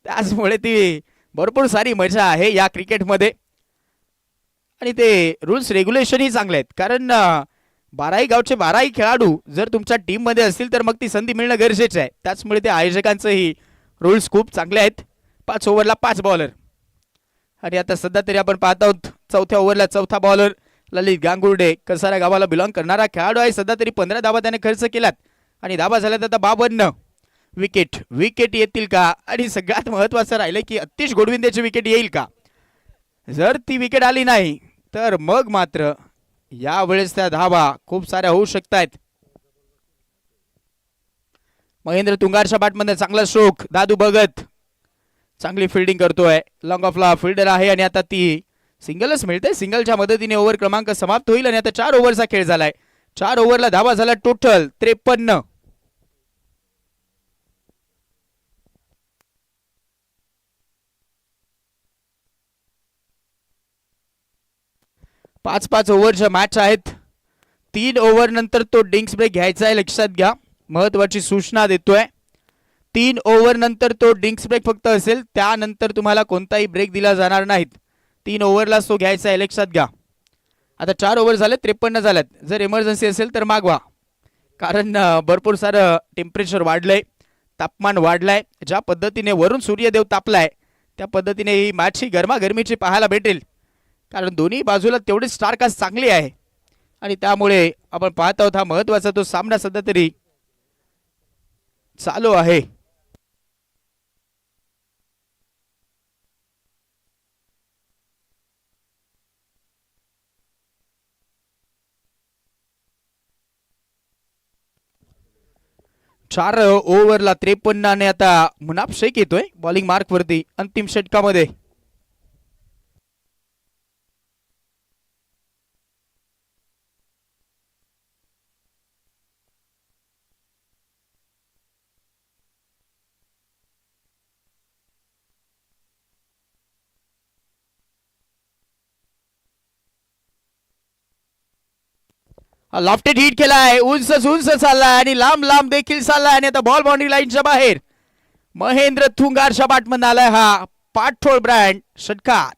त्याचमुळे ती भरपूर सारी मजा आहे या क्रिकेटमध्ये आणि ते रूल्स रेग्युलेशनही चांगले आहेत. कारण 12ही गावचे 12ही खेळाडू जर तुमच्या टीममध्ये असतील तर मग ती संधी मिळणं गरजेचं आहे. त्याचमुळे ते आयोजकांचंही रूल्स खूप चांगले आहेत. 5 ओव्हरला 5 बॉलर आणि आता सध्या तरी आपण पाहत आहोत 4थ्या ओव्हरला 4था बॉलर ललित गांगुर्डे कसारा गावाला बिलॉंग करणारा खेळाडू आहे. सध्या तरी 15 धाबा त्याने खर्च केलात आणि धाबा झाल्यात आता 52. विकेट येतील का आणि सगळ्यात महत्त्वाचं राहिलं की अतिश गोडविंदेची विकेट येईल का. जर ती विकेट आली नाही तर मग मात्र यावेळेस त्या धाबा खूप साऱ्या होऊ शकतात. महेंद्र तुंगारच्या बॅटमध्ये चांगला स्ट्रोक. दादू भगत चांगली फिल्डिंग करतोय. लॉंग ऑफला फिल्डर आहे आणि आता ती सिंगलच मिळते. सिंगलच्या मदतीने ओव्हर क्रमांक समाप्त होईल आणि आता 4 ओव्हरचा खेळ झालाय. 4 ओव्हरला धावा झाला टोटल 53. पाच पाच ओव्हरच्या मॅच आहेत. 3 ओव्हर नंतर तो डिंक्स ब्रेक घ्यायचा आहे, लक्षात घ्या. महत्वाची सूचना देतोय. 3 ओव्हर नंतर तो डिंक्स ब्रेक फक्त असेल, त्यानंतर तुम्हाला कोणताही ब्रेक दिला जाणार नाहीत. 3 ओव्हरला तो घ्यायचा आहे, लक्षात घ्या. आता 4 ओव्हर झाले, 53 झाल्यात. जर इमर्जन्सी असेल तर मागवा, कारण भरपूर सारं टेम्परेचर वाढलंय, तापमान वाढलंय. ज्या पद्धतीने वरून सूर्यदेव तापलाय त्या पद्धतीने ही मॅच ही गरमागरमीची पाहायला भेटेल, कारण दोन्ही बाजूला तेवढी स्टारकास्ट चांगली आहे. आणि त्यामुळे आपण पाहत आहोत हा महत्वाचा तो सामना सध्या तरी चालू आहे. चार ओव्हरला 53 आणि आता मुनाफ शेख येतोय बॉलिंग मार्क वरती अंतिम षटकामध्ये. लॉफ्टेड हिट केलाय, उंच उंच चाललाय आणि लांब लांब देखील चाललाय आणि आता बॉल बाउंड्री लाईनच्या बाहेर. महेंद्र थुंगारच्या बॅटमधून आलाय हा पाठोळ ब्रँड षटकार.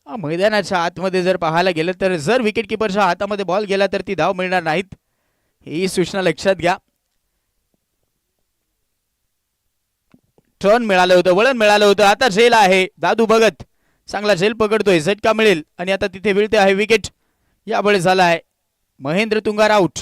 मैदानाच्या आतमध्ये जर पाहायला गेलं तर जर विकेट किपरच्या हातामध्ये बॉल गेला तर ती धाव मिळणार नाहीत, ही सूचना लक्षात घ्या. टर्न मिळालं होतं, वळण मिळालं होतं. आता झेल आहे दादू भगत, चांगला झेल पकडतोय, झटका मिळेल आणि आता तिथे मिळते आहे विकेट. यामुळे झाला आहे Mahendra Tungar out.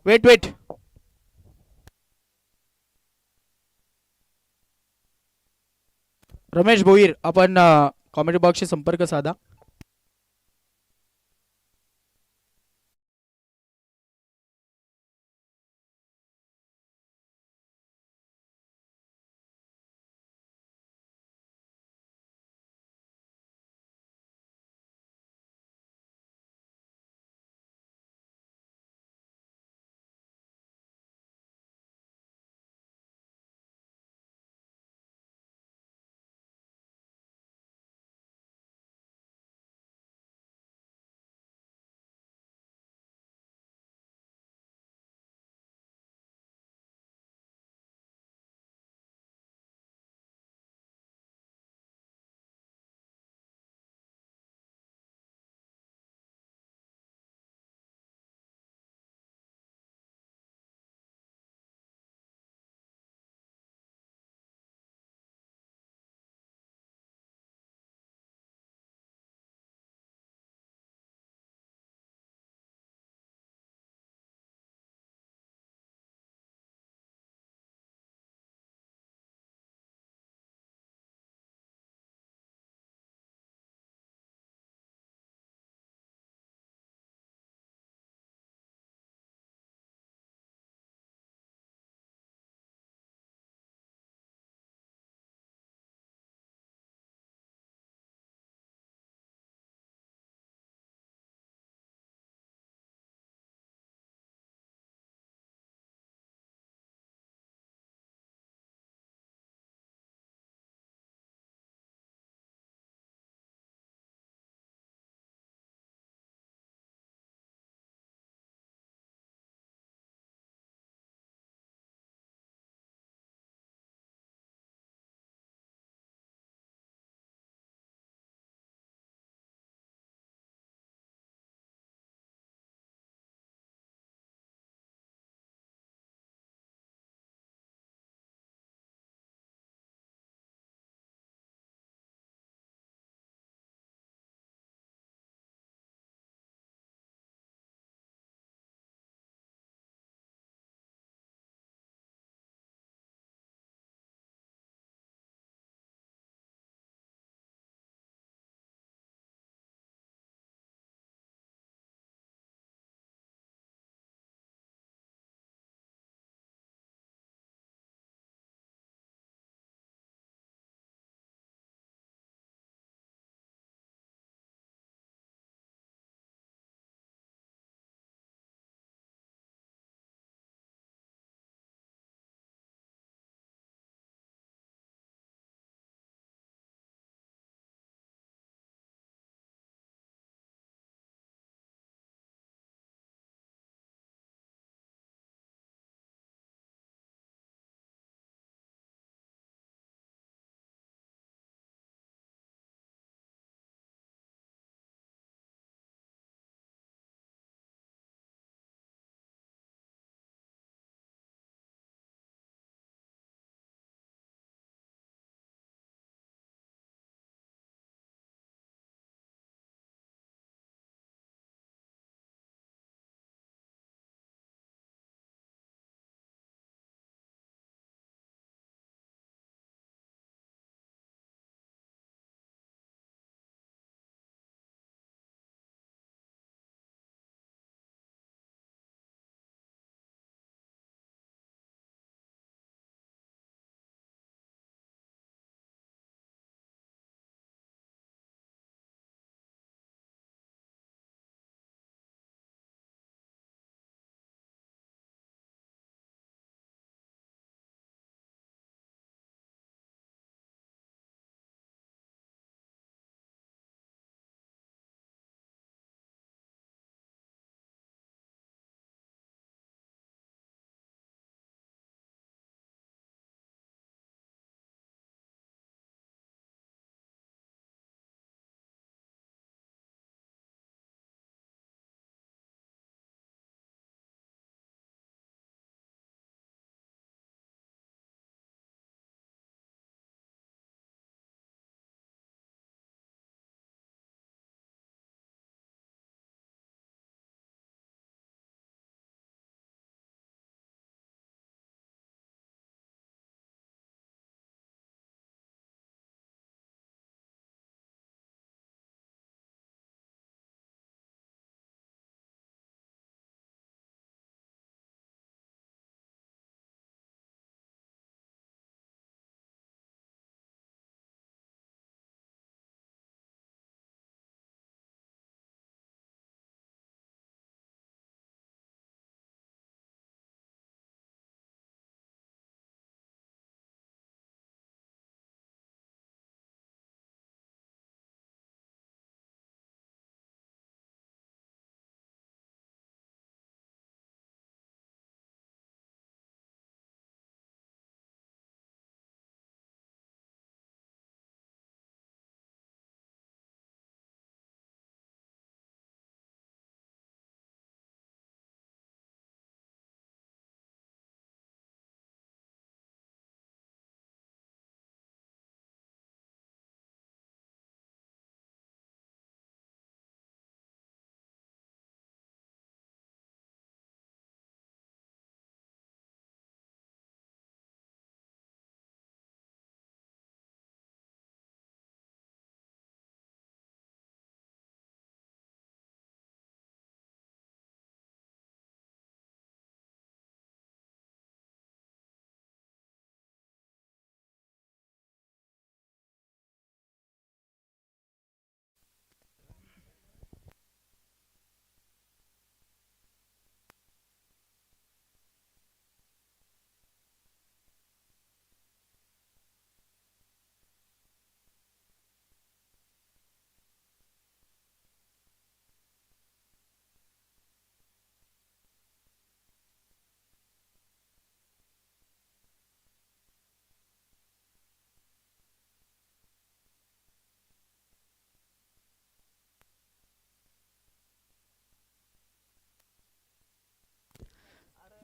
Wait wait Ramesh Bhoir, आपण कॉमेंट बॉक्सशी संपर्क साधा.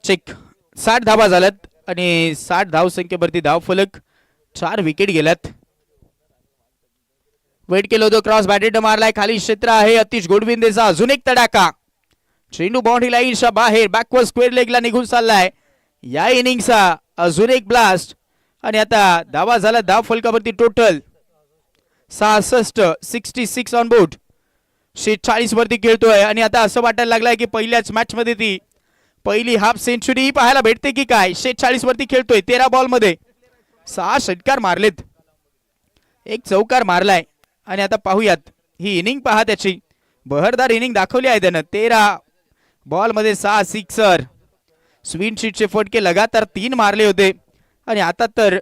चेक 60 धावा झाल्यात आणि 60 धाव संख्येवरती धाव फलक 4 विकेट गेल्यात. वेट केलं होतं क्रॉस बॅटेड मारलाय खाली क्षेत्र आहे अतिश गोडविंदेचा अजून एक तडाखा चेंडू बाउंड्री लाईनच्या बाहेर बॅकवर्ड स्क्वेअर लेगला निघून चाललाय. या इनिंगचा अजून एक ब्लास्ट आणि आता धावा झाला धाव फलकावरती टोटल 66 ऑन बोर्ड 46 वरती खेळतोय आणि आता असं वाटायला लागलाय की पहिल्याच मॅच मध्ये ती पहिली हाफ सेंचुरी पाहायला भेटते की काय. 46 वरती खेळतोय 13 बॉल मध्ये 6 षटकार मारलेत एक चौकार मारलाय आणि आता पाहूयात ही इनिंग पहा त्याची बहरदार इनिंग दाखवली आहे त्यानं. 13 बॉल मध्ये 6 सिक्सर स्विन शीटचे फटके लगातार 3 मारले होते आणि आता तर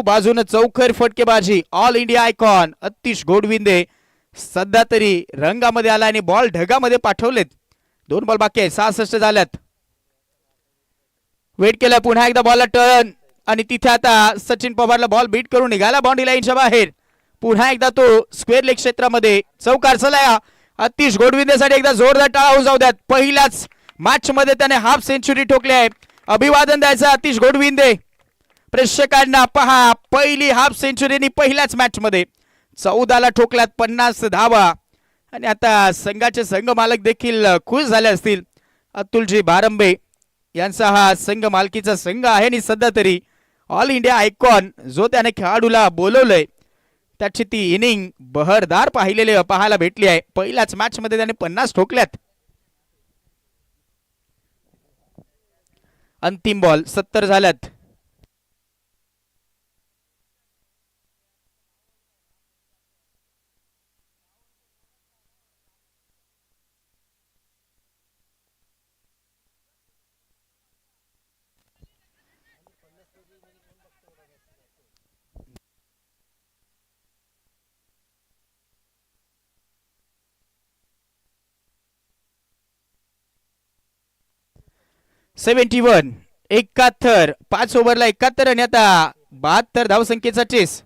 बाजूनं चौखर फटकेबाजी ऑल इंडिया आयकॉन अतिश गोडविंदे सध्या तरी रंगामध्ये आला आणि बॉल ढगामध्ये पाठवलेत. 2 बॉल बाकी आहे 66 झाल्यात. वेट केलं पुन्हा एकदा बॉलला टर्न आणि तिथे आता सचिन पवारला बॉल बीट करून निघाला बाउंड्री लाईनच्या बाहेर. पुन्हा एकदा तो स्क्वेअर लेग क्षेत्रामध्ये चौकार चलाया अतिश गोडविंदेसाठी एकदा जोरदार टाळा होऊ जाऊ द्यात. पहिल्याच मॅच मध्ये त्याने हाफ सेंचुरी ठोकली आहे. अभिवादन द्यायचं अतिश गोडविंदे प्रेक्षकांना. पहा पहिली हाफ सेंचुरी पहिल्याच मॅच मध्ये 14 ठोकल्यात 50 धावा आणि आता संघाचे संघ मालक देखील खुश झाले असतील. अतुलजी भारंबे यांचा हा संघ मालकीचा संघ आहे आणि सध्या तरी ऑल इंडिया आयकॉन जो त्याने खेळाडूला बोलवलंय त्याची ती इनिंग बहरदार पाहायला भेटली आहे. पहिल्याच मॅच मध्ये त्याने 50 ठोकल्यात. अंतिम बॉल 70 झाल्यात. सेव्हन्टी 71 5 ओव्हरला 71 आणि आता 72 धावसंख्येचा चेस.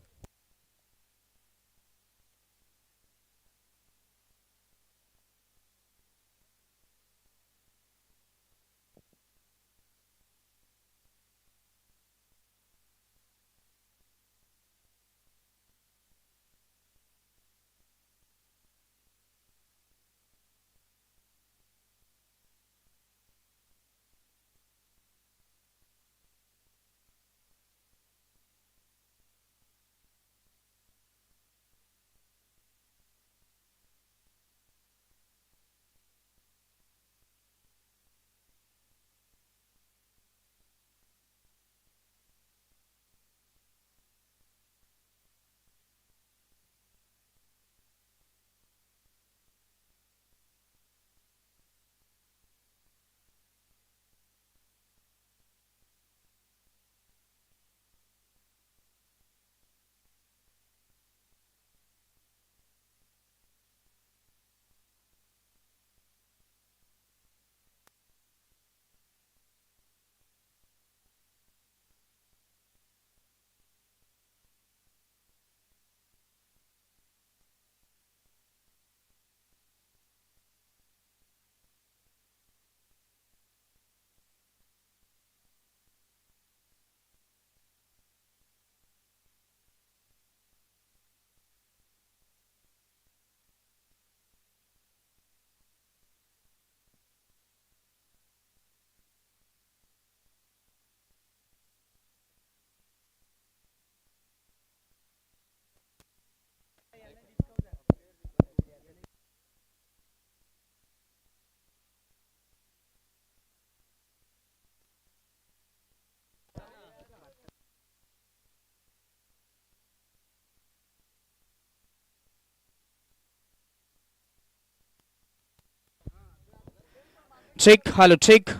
Check hello check.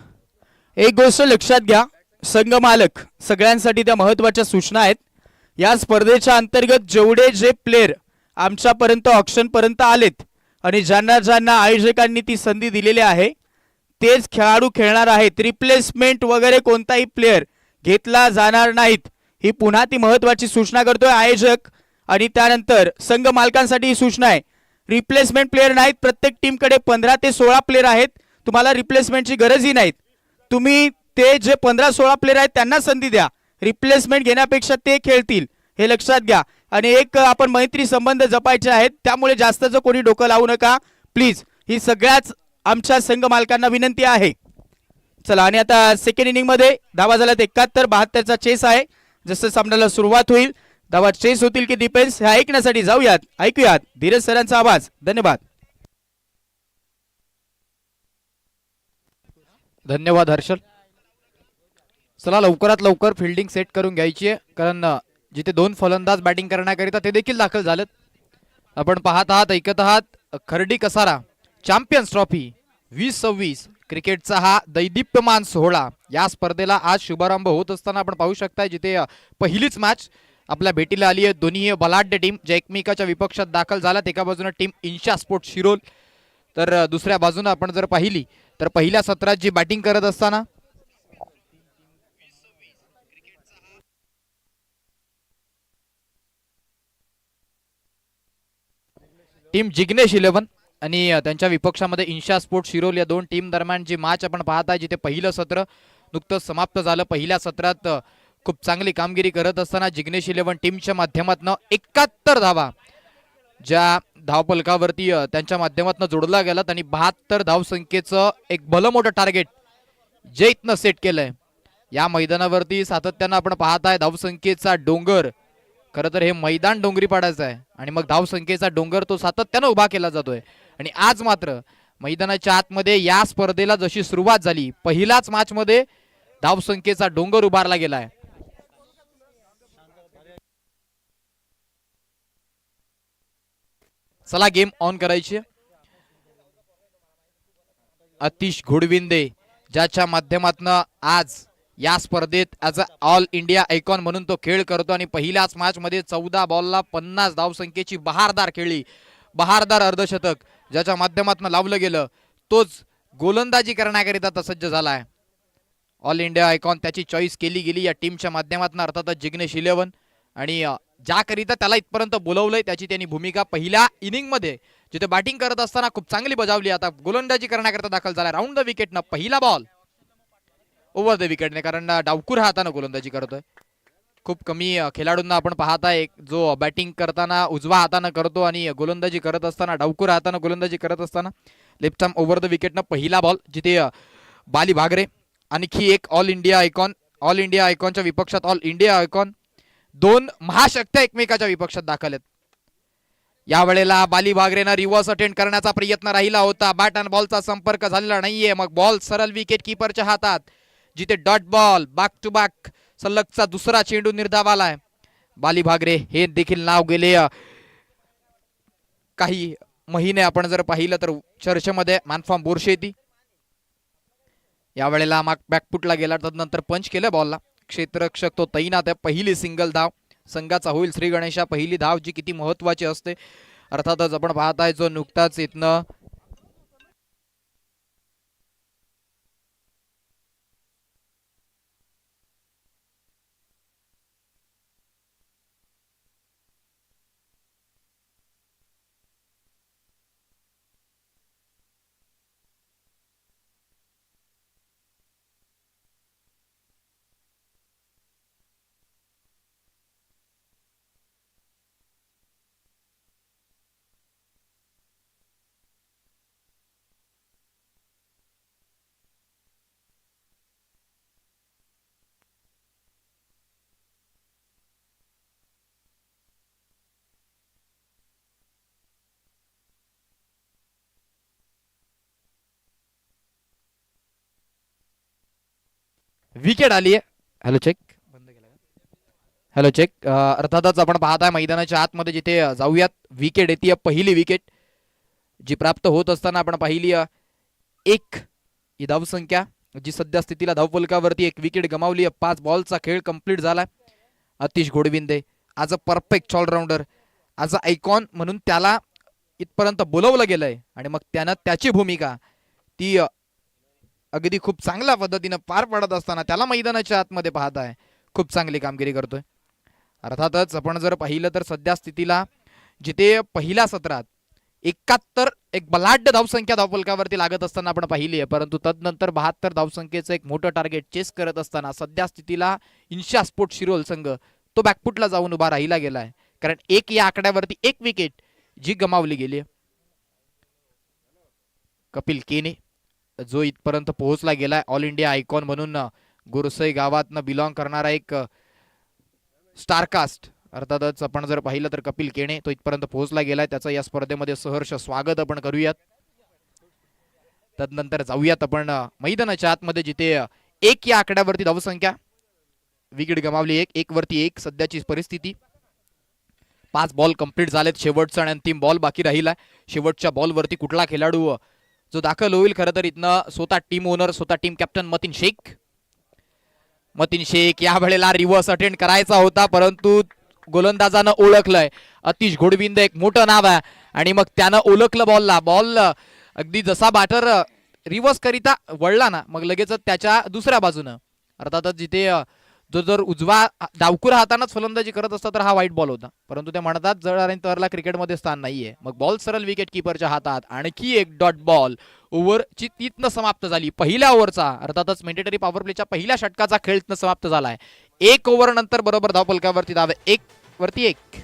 एक गोष्ट लक्षात घ्या संघ मालक सगळ्यांसाठी त्या महत्वाच्या सूचना आहेत. या स्पर्धेच्या अंतर्गत जेवढे जे प्लेयर आमच्यापर्यंत ऑक्शन पर्यंत आलेत आणि ज्यांना ज्यांना आयोजकांनी ती संधी दिलेली आहे तेच खेळाडू खेळणार आहेत. रिप्लेसमेंट वगैरे कोणताही प्लेयर घेतला जाणार नाहीत. ही पुन्हा ती महत्वाची सूचना करतोय आयोजक. आणि त्यानंतर संघ मालकांसाठी ही सूचना आहे रिप्लेसमेंट प्लेयर नाहीत. प्रत्येक टीमकडे 15 ते 16 प्लेयर आहेत. तुम्हाला रिप्लेसमेंटची गरजही नाही. तुम्ही ते जे 15-16 प्लेयर आहेत त्यांना संधी द्या. रिप्लेसमेंट घेण्यापेक्षा ते खेळतील हे लक्षात घ्या. आणि एक आपण मैत्री संबंध जपायचे आहेत, त्यामुळे जास्तचं कोणी डोकं लावू नका प्लीज. ही सगळ्याच आमच्या संघ मालकांना विनंती आहे. चला, आणि आता सेकंड इनिंग मध्ये धावा झाल्यात 71. 72चा चेस आहे. जसं सामन्याला सुरुवात होईल धावा चेस होतील की डिफेन्स हे ऐकण्यासाठी जाऊयात, ऐकूयात धीरज सरांचा आवाज. धन्यवाद.
धन्यवाद हर्षल. चला लवकरात लवकर फिल्डिंग सेट करून घ्यायची आहे, कारण जिथे 2 फलंदाज बॅटिंग करण्याकरिता ते देखील दाखल झालेत. आपण पाहत आहात, ऐकत आहात खर्डी कसारा चॅम्पियन्स ट्रॉफी 2026 क्रिकेटचा हा दैदिप्यमान सोहळा. या स्पर्धेला आज शुभारंभ होत असताना आपण पाहू शकताय जिथे पहिलीच मॅच आपल्या भेटीला आली आहे. दोन्ही बलाढ्य टीम ज्या एकमेकाच्या विपक्षात दाखल झाल्यात. एका बाजूने टीम इन्शा स्पोर्ट शिरोल, तर दुसऱ्या बाजूने आपण जर पाहिली तर पहिल्या सत्रात जी बॅटिंग करत असताना टीम जिग्नेश 11 आणि त्यांच्या विपक्षामध्ये इन्शा स्पोर्ट शिरोल या 2 टीम दरम्यान जी मॅच आपण पाहत आहे, जिथे पहिलं सत्र नुकतंच समाप्त झालं. पहिल्या सत्रात खूप चांगली कामगिरी करत असताना जिग्नेश 11 टीमच्या माध्यमातून 71 धावा ज्या धावफलकावरती त्यांच्या माध्यमातून जोडला गेलात आणि 72 धावसंख्येचं एक भलं मोठं टार्गेट जैतनं सेट केलंय. या मैदानावरती सातत्यानं आपण पाहत आहे धावसंख्येचा डोंगर. खरं तर हे मैदान डोंगरी पाडायचं आहे आणि मग धावसंख्येचा डोंगर तो सातत्यानं उभा केला जातोय. आणि आज मात्र मैदानाच्या आतमध्ये या स्पर्धेला जशी सुरुवात झाली, पहिल्याच मॅच मध्ये धावसंख्येचा डोंगर उभारला गेलाय. चला गेम ऑन करायची. अतिश घोडविंदे ज्याच्या माध्यमातून आज या स्पर्धेत as a all India icon म्हणून तो खेळ करतो आणि पहिल्याच मॅच मध्ये 14 बॉलला 50 धावसंख्येची बहारदार खेळली, बहारदार अर्धशतक ज्याच्या माध्यमातून लावलं गेलं. तोच गोलंदाजी करण्याकरिता आता सज्ज झालाय. ऑल इंडिया आयकॉन त्याची चॉईस केली गेली या टीमच्या माध्यमातून, अर्थातच जिग्नेश 11. आणि ज्याकरिता त्याला इथपर्यंत बोलवलंय त्याची त्यांनी भूमिका पहिल्या इनिंग मध्ये जिथे बॅटिंग करत असताना खूप चांगली बजावली. आता गोलंदाजी करण्याकरिता दाखल झाला राऊंड द विकेटनं. पहिला बॉल ओव्हर द विकेटने, कारण डावखुर हातानं गोलंदाजी करतोय. खूप कमी खेळाडूंना आपण पाहताय जो बॅटिंग करताना उजवा हातानं करतो आणि गोलंदाजी करत असताना डावखुर हातानं गोलंदाजी करत असताना. लेफ्ट आर्म ओव्हर द विकेटनं पहिला बॉल जिथे बाली भागरे आणखी एक all India icon, all India आयकॉनच्या विपक्षात ऑल इंडिया आयकॉन, 2 महाशक्त्या एकमेकाच्या विपक्षात दाखल आहेत. यावेळेला बाली भागरेनं रिव्हर्स अटेंड करण्याचा प्रयत्न राहिला होता, बॅट अँड बॉलचा संपर्क झालेला नाहीये. मग बॉल सरळ विकेट कीपरच्या हातात जिथे dot ball back to back सलगचा दुसरा चेंडू निर्धावालाय. बाली भागरे हे देखील नाव गेले काही महिने आपण जर पाहिलं तर चर्चेमध्ये मॅनफॉर्म बोरशेती. यावेळेला माग बॅकफुटला गेला, तदनंतर पंच केलं बॉलला. क्षेत्ररक्षक तो तैनात आहे. पहिली सिंगल धाव संघाचा होईल. श्री गणेशा पहिली धाव जी किती महत्वाची असते. अर्थातच आपण पाहताय जो नुकताच इथनं विकेट आली आहे. Hello check, hello check. अर्थातच आपण पाहताय मैदानाच्या आतमध्ये जिथे जाऊयात विकेट येते. पहिली विकेट जी प्राप्त होत असताना आपण पाहिली एक ही धावसंख्या जी सध्या स्थितीला धावफलकावरती एक विकेट गमावली. 5 बॉलचा खेळ कंप्लीट झाला. अतिश घोडविंदे आज अ परफेक्ट ऑलराऊंडर, आज अ आयकॉन म्हणून त्याला इथपर्यंत बोलवलं गेलंय आणि मग त्यानं त्याची भूमिका ती अगदी खूप चांगल्या पद्धतीने पार पडत असताना त्याला मैदानाच्या आतमध्ये पाहताय खूप चांगली कामगिरी करतोय. अर्थातच आपण जर पाहिलं तर सध्या स्थितीला जिथे पहिल्या सत्रात 71 एक बलाढ्य धावसंख्या धावफलकावरती लागत असताना आपण पाहिली आहे, परंतु तदनंतर 72 धावसंख्येचं एक मोठं टार्गेट चेस करत असताना सध्या स्थितीला इन्शा स्पोर्ट शिरोल संघ तो बॅकफुटला जाऊन उभा राहिला गेलाय, कारण एक या आकड्यावरती एक विकेट जी गमावली गेली आहे. कपिल केने जो इथपर्यंत पोहोचला गेलाय, ऑल इंडिया आयकॉन म्हणून गुरसई गावातनं बिलॉंग करणारा एक स्टारकास्ट. अर्थातच आपण जर पाहिलं तर कपिल केने तो इथपर्यंत पोहोचला गेलाय, त्याचं या स्पर्धेमध्ये सहर्ष स्वागत आपण करूयात. तदनंतर जाऊयात आपण मैदानाच्या आतमध्ये, जिथे एक या आकड्यावरती धावसंख्या, विकेट गमावली एक वरती एक सध्याची परिस्थिती. 5 बॉल कंप्लीट झालेत, शेवटचा आणि अंतिम बॉल बाकी राहिला. शेवटच्या बॉलवरती कुठला खेळाडू जो दाखल होईल, खरं तर इथनं स्वतः टीम ओनर, स्वतः टीम कॅप्टन मतीन शेख या वेळेला रिव्हर्स अटेंड करायचा होता, परंतु गोलंदाजानं ओळखलंय. अतिश घोडविंदे एक मोठं नाव आहे, आणि मग त्यानं ओळखलं बॉल अगदी जसा बॅटर रिव्हर्स करिता वळला ना, मग लगेच त्याच्या दुसऱ्या बाजूनं, अर्थातच जिथे जो जर उजवा डावकुरा हातानंच फलंदाजी करत असता तर हा वाईट बॉल होता, परंतु ते म्हणतात जड आणि तरला क्रिकेटमध्ये स्थान नाहीये. मग बॉल सरळ विकेट किपरच्या हातात, आणखी एक डॉट बॉल. ओव्हरची तीतनं समाप्त झाली. पहिल्या ओव्हरचा, अर्थातच मॅन्डेटरी पॉवर प्लेच्या पहिल्या षटकाचा खेळ समाप्त झालाय. 1 ओव्हर नंतर बरोबर धावफलकावरती धावे 1 वरती 1.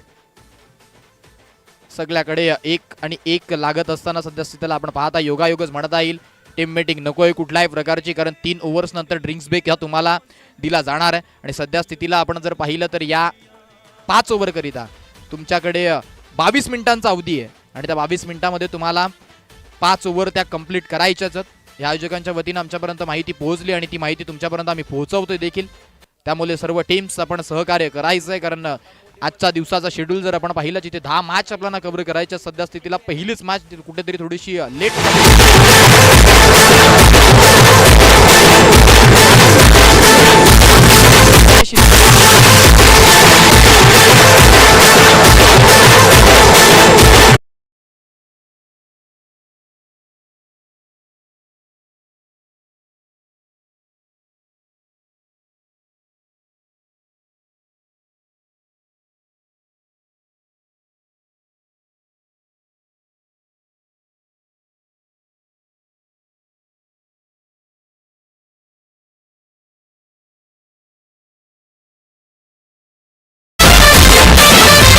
सगळ्याकडे 1 आणि 1 लागत असताना सध्या स्थितीला आपण पाहता योगायोगच म्हणता येईल. टीम मीटिंग नकोय कुठल्याही प्रकारची, कारण 3 ओव्हर्स नंतर ड्रिंक्स ब्रेक हा तुम्हाला दिला जाणार आहे. आणि सध्या स्थितीला आपण जर पाहिलं तर या 5 ओव्हर करिता तुमच्याकडे 22 मिनिटांचा अवधी आहे, आणि त्या 22 मिनिटांमध्ये तुम्हाला 5 ओव्हर त्या कंप्लीट करायच्याच. या आयोजकांच्या वतीनं आमच्यापर्यंत माहिती पोहोचली, आणि ती माहिती तुमच्यापर्यंत आम्ही पोहोचवतोय देखील. त्यामुळे सर्व टीम्स आपण सहकार्य करायचं आहे, कारण आजच्या दिवसाचा शेड्यूल जर आपण पाहिलं, जिथे 10 मॅच आपल्याला कव्हर करायच्या. सध्या स्थितीला पहिलीच मॅच कुठेतरी थोडीशी late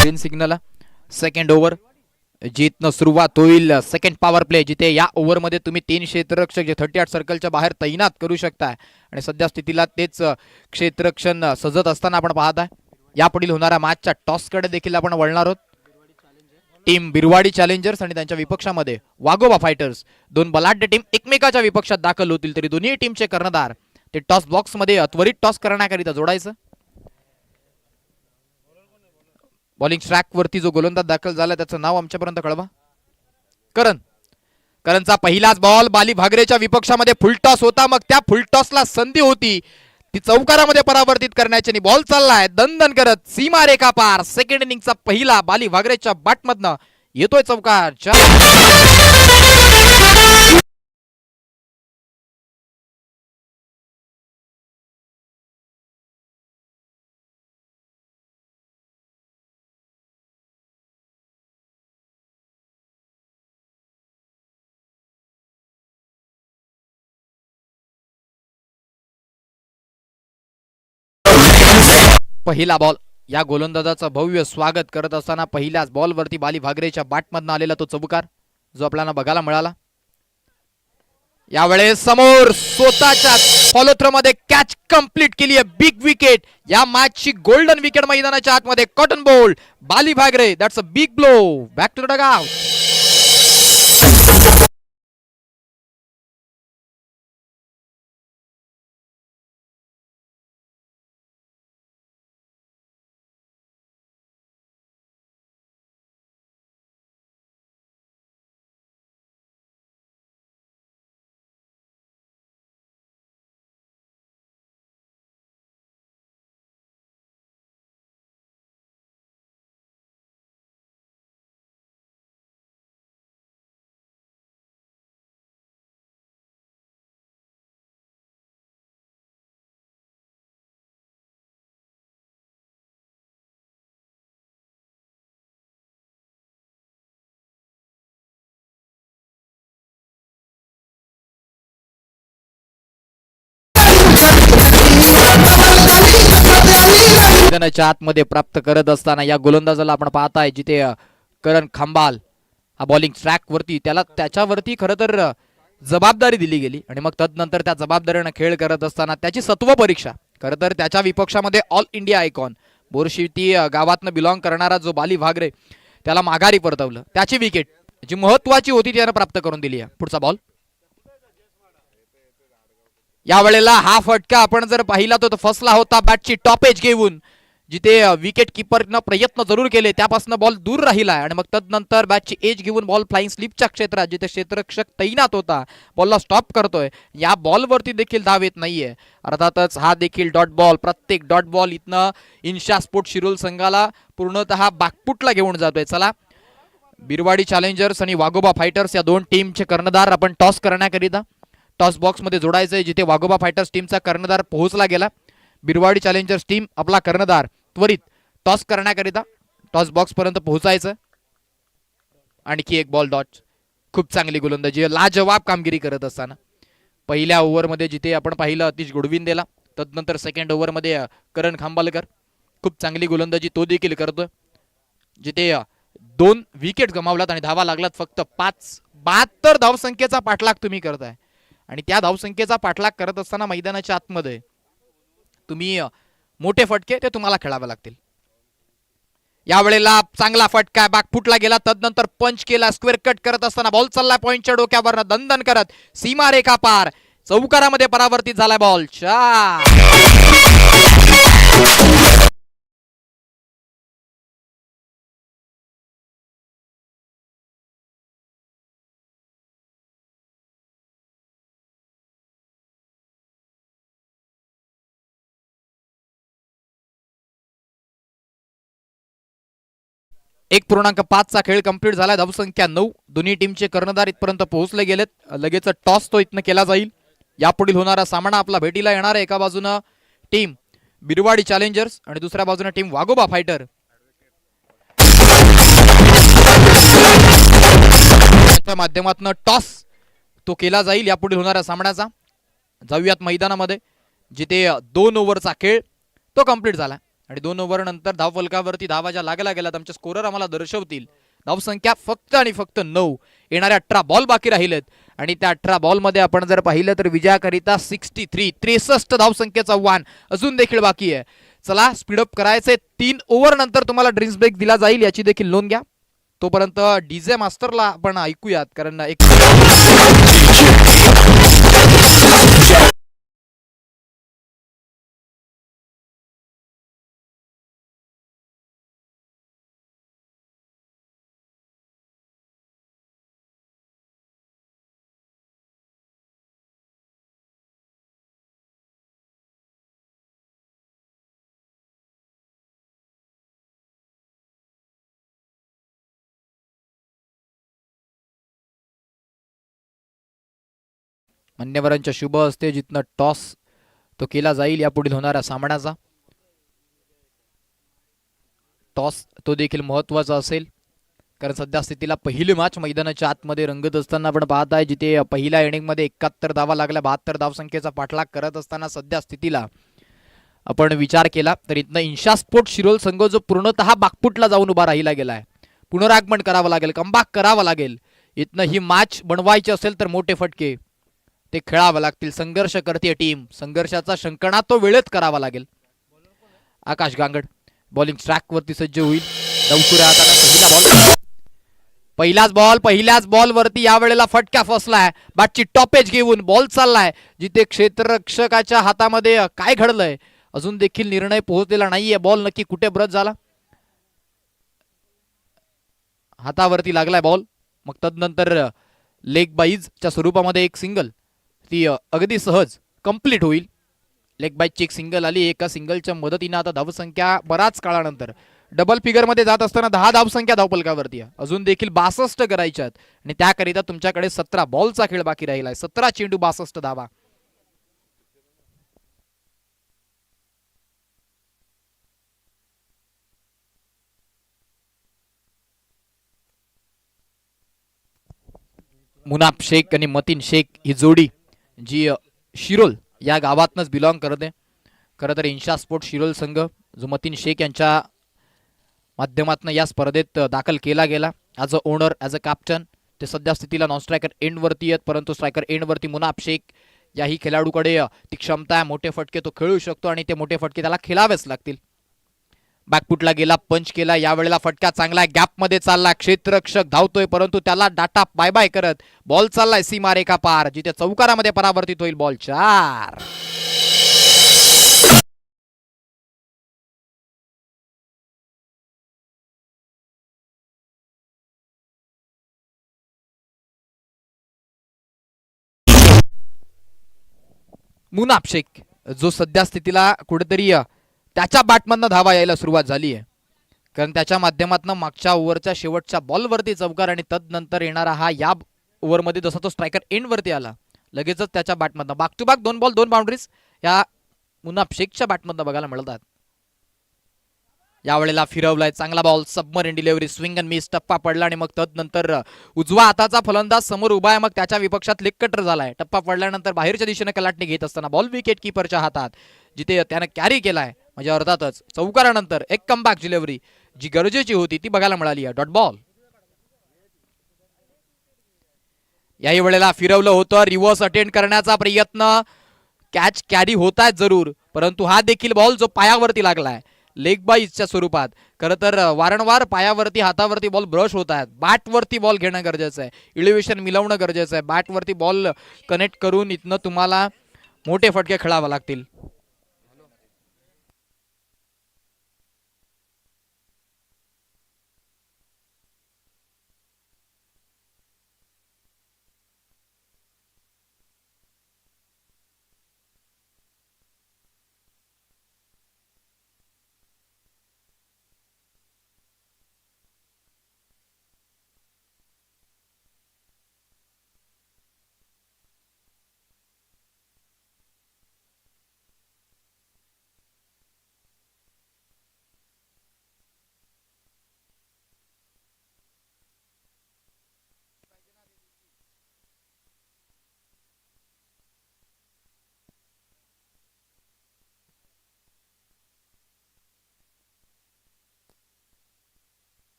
green signal. Second over जिथनं सुरुवात होईल. सेकंड पॉवर प्ले, जिथे या ओव्हरमध्ये तुम्ही 3 क्षेत्ररक्षक जे 38 सर्कलच्या बाहेर तैनात करू शकताय, आणि सध्या स्थितीला तेच क्षेत्ररक्षण सजत असताना आपण पाहताय. यापुढील होणाऱ्या मॅचच्या टॉसकडे देखील आपण वळणार आहोत. टीम बिरवाडी चॅलेंजर्स आणि त्यांच्या विपक्षामध्ये वाघोबा फायटर्स, 2 बलाढ्य टीम एकमेकाच्या विपक्षात दाखल होतील. तरी दोन्ही टीमचे कर्णधार ते टॉस बॉक्स मध्ये त्वरित टॉस करण्याकरिता जोडायचं. बॉलिंग ट्रॅक वरती जो गोलंदाज दाखल झाला त्याचं नाव आमच्यापर्यंत कळवा. करणचा पहिलाच बॉल बाली भागरेच्या विपक्षामध्ये फुलटॉस होता, मग त्या फुलटॉसला संधी होती ती चौकारामध्ये परावर्तित करण्याची, आणि बॉल चाललाय दणदण करत सीमारेखा पार. सेकंड इनिंगचा पहिला बाली भागरेच्या बॅटमधनं येतोय चौकार. पहिला बॉल, या गोलंदाजाचं भव्य स्वागत करत असताना पहिल्याच बॉलवरती बाली भागरेच्या बॅटमधनं आलेला तो चौकार जो आपल्याला बघायला मिळाला. यावेळेस समोर स्वतःच्या फॉलोथ्रो मध्ये कॅच कंप्लीट केली आहे. बिग विकेट, या मॅचची गोल्डन विकेट मैदानाच्या आतमध्ये. Caught and bowled Bali Bhagre, that's a big blow. Back to the dugout. मैदानाच्या आतमध्ये प्राप्त करत असताना या गोलंदाजाला आपण पाहताय जिथे करण खांबाल हा बॉलिंग ट्रॅक वरती त्याच्यावरती खरं तर जबाबदारी दिली गेली आणि मग तदनंतर त्या जबाबदारीने खेळ करत असताना त्याची सत्व परीक्षा खरं तर त्याच्या विपक्षामध्ये ऑल इंडिया आयकॉन बोरशी ती गावातनं बिलॉंग करणारा जो बाली भागरे त्याला माघारी परतवलं. त्याची विकेट जी महत्वाची होती त्यानं प्राप्त करून दिली आहे. पुढचा बॉल यावेळेला हा फटका आपण जर पाहिला तो फसला होता बॅटची टॉप एज घेऊन जिथे विकेट किपरनं प्रयत्न जरूर केले त्यापासून बॉल दूर राहिला आणि मग तदनंतर बॅटची एज घेऊन बॉल फ्लाइंग स्लिपच्या क्षेत्रात जिथे क्षेत्ररक्षक तैनात होता बॉलला स्टॉप करतोय. या बॉलवरती देखील धाव येत नाहीये. अर्थातच हा देखील डॉट बॉल प्रत्येक डॉट बॉल इथनं इन्शा स्पोर्ट शिरूर संघाला पूर्णतः बाकपुटला घेऊन जातोय. चला बिरवाडी चॅलेंजर्स आणि वाघोबा फायटर्स या दोन टीमचे कर्णधार आपण टॉस करण्याकरिता टॉस बॉक्स मध्ये जोडायचंय जिथे वाघोबा फायटर्स टीमचा कर्णधार पोहोचला गेला. बिरवाडी चॅलेंजर्स टीम आपला कर्णधार त्वरित टॉस करण्याकरिता टॉस बॉक्स पर्यंत पोहोचायचं. आणखी एक बॉल डॉट. खूप चांगली गोलंदाजी लाजवाब कामगिरी करत असताना पहिल्या ओव्हरमध्ये जिथे आपण पाहिलं अतिश गोडविंदेला तदनंतर सेकंड ओव्हरमध्ये करण खांबालकर खूप चांगली गोलंदाजी तो देखील करतोय जिथे 2 विकेट गमावलात आणि धावा लागलात फक्त 5. 72 धावसंख्येचा पाठलाग तुम्ही करताय आणि त्या धावसंख्येचा पाठलाग करत असताना मैदानाच्या आतमध्ये तुम्ही मोठे फटके ते तुम्हाला खेळावे लागतील. यावेळेला चांगला फटका बॅकफुटला गेला तदनंतर पंच केला स्क्वेअर कट करत असताना बॉल चालला पॉइंटच्या डोक्यावर दंदन करत सीमा रेखा पार चौकारामध्ये परावर्तित झाला बॉल. 4 1.5 चा खेळ कंप्लीट झाला. धावसंख्या 9. दोन्ही टीमचे कर्णधार इथपर्यंत पोहोचले गेलेत. लगेच टॉस तो इथनं केला जाईल. यापुढील होणारा सामना आपला भेटीला येणार आहे. एका बाजूनं टीम बिरवाडी चॅलेंजर्स आणि दुसऱ्या बाजूने टीम वाघोबा फायटर. त्याच्या माध्यमातून टॉस तो केला जाईल यापुढील होणाऱ्या सामन्याचा. जाऊयात मैदानामध्ये जिथे 2 ओव्हरचा खेळ तो कंप्लीट झाला आणि 2 ओव्हर नंतर धावफलकावरती धावा ज्या लागल्या गेल्यात आमचे स्कोरर आम्हाला दर्शवतील. धावसंख्या फक्त आणि फक्त 9. येणारे 18 बॉल बाकी राहिलेत आणि त्या 18 बॉल मध्ये आपण जर पाहिलं तर विजयाकरिता 63 धावसंख्येचं आव्हान अजून देखील बाकी आहे. चला स्पीडअप करायचे. 3 ओव्हर नंतर तुम्हाला ड्रिंक्स ब्रेक दिला जाईल याची देखील नोंद घ्या. तोपर्यंत डीजे मास्टरला आपण ऐकूयात कारण एक मान्यवरांच्या शुभ हस्ते जिथनं टॉस तो केला जाईल यापुढील होणाऱ्या सामन्याचा. टॉस तो देखील महत्वाचा असेल कारण सध्या स्थितीला पहिली मॅच मैदानाच्या आतमध्ये रंगत असताना आपण पाहत आहे जिथे पहिल्या इनिंगमध्ये 71 धावा लागल्या. 72 धावसंख्येचा पाठलाग करत असताना सध्या स्थितीला आपण विचार केला तर इथनं इन्शा स्पोर्ट शिरोल संघ जो पूर्णतः बाकपुटला जाऊन उभा राहिला गेलाय. पुनरागमन करावं लागेल. कमबॅक करावं लागेल. इथनं ही मॅच बनवायची असेल तर मोठे फटके ते खेळावं लागतील. संघर्ष करते टीम. संघर्षाचा शंकणा तो वेळेत करावा लागेल. आकाश गांगड बॉलिंग ट्रॅक वरती सज्ज होईल. दौसुऱ्या हाताने पहिल्याच बॉल वरती यावेळेला फटका फसलाय. बॅटची टॉपेज घेऊन बॉल चाललाय जिथे क्षेत्ररक्षकाच्या हातामध्ये काय घडलंय अजून देखील निर्णय पोहोचलेला नाहीये. बॉल नक्की कुठे ब्रश झाला. हातावरती लागलाय बॉल. मग तदनंतर लेग बाईजच्या स्वरूपामध्ये एक सिंगल ती अगदी सहज कंप्लीट होईल. लेग बाईजची एक सिंगल आली. एका सिंगलच्या मदतीने आता धावसंख्या बराच काळानंतर डबल फिगर मध्ये जात असताना 10 धावसंख्या धावफलकावरती आहे. अजून देखील 62 करायच्यात आणि त्याकरिता तुमच्याकडे 17 बॉलचा खेळ बाकी राहिलाय. 17 चेंडू 62 धावा. मुनाफ शेख आणि मतीन शेख ही जोडी जी शिरोल या गावातनच बिलॉंग करते. खरं तर इन्शा स्पोर्ट शिरोल संघ जो मतीन शेख यांच्या माध्यमातून या स्पर्धेत दाखल केला गेला as a owner as a captain. ते सध्या स्थितीला नॉन स्ट्रायकर एंडवरती आहेत, परंतु स्ट्रायकर एंडवरती मुनाफ शेख याही खेळाडूकडे ती क्षमता आहे, मोठे फटके तो खेळू शकतो आणि ते मोठे फटके त्याला खेळावेच लागतील. बॅकफुटला गेला, पंच केला, यावेळेला फटका चांगला गॅपमध्ये चालला, क्षेत्ररक्षक धावतोय परंतु त्याला डाटा बाय बाय करत बॉल चाललाय सीमारेखा पार, जिथे चौकारामध्ये परावर्तित होईल. बॉल 4. मुनाफ शेख जो सध्या स्थितीला कुठेतरी त्याच्या बॅटमधनं धावा यायला सुरुवात झाली आहे, कारण त्याच्या माध्यमातून मागच्या ओव्हरच्या शेवटच्या बॉलवरती चौकार आणि तदनंतर येणारा हा या ओव्हरमध्ये जसा तो स्ट्रायकर एंडवरती आला लगेचच त्याच्या बॅटमधनं back to back 2 ball 2 boundaries या मुनाफ शेखच्या बॅटमधनं बघायला मिळतात. यावेळेला फिरवलाय चांगला ball, submarine delivery, swing and miss, टप्पा पडला आणि मग तदनंतर उजवा हाताचा फलंदाज समोर उभा आहे, मग त्याच्या विपक्षात लेग कटर झालाय. टप्पा पडल्यानंतर बाहेरच्या दिशेने कलाटणी घेत असताना बॉल विकेट किपरच्या हातात, जिथे त्यानं कॅरी केलाय. म्हणजे अर्थातच चौकारानंतर एक कमबॅक डिलिव्हरी जी गरजेची होती ती बघायला मिळाली आहे. Dot ball. याही वेळेला फिरवलं होतं, रिव्हर्स अटेंड करण्याचा प्रयत्न, कॅच कॅरी होत आहेत जरूर, परंतु हा देखील बॉल जो पायावरती लागलाय लेग बाईजच्या स्वरूपात. खरं तर वारंवार पायावरती हातावरती बॉल ब्रश होत आहेत, बॅटवरती बॉल घेणं गरजेचं आहे, इलिव्हेशन मिळवणं गरजेचं आहे. बॅटवरती बॉल कनेक्ट करून इथनं तुम्हाला मोठे फटके खेळावे लागतील.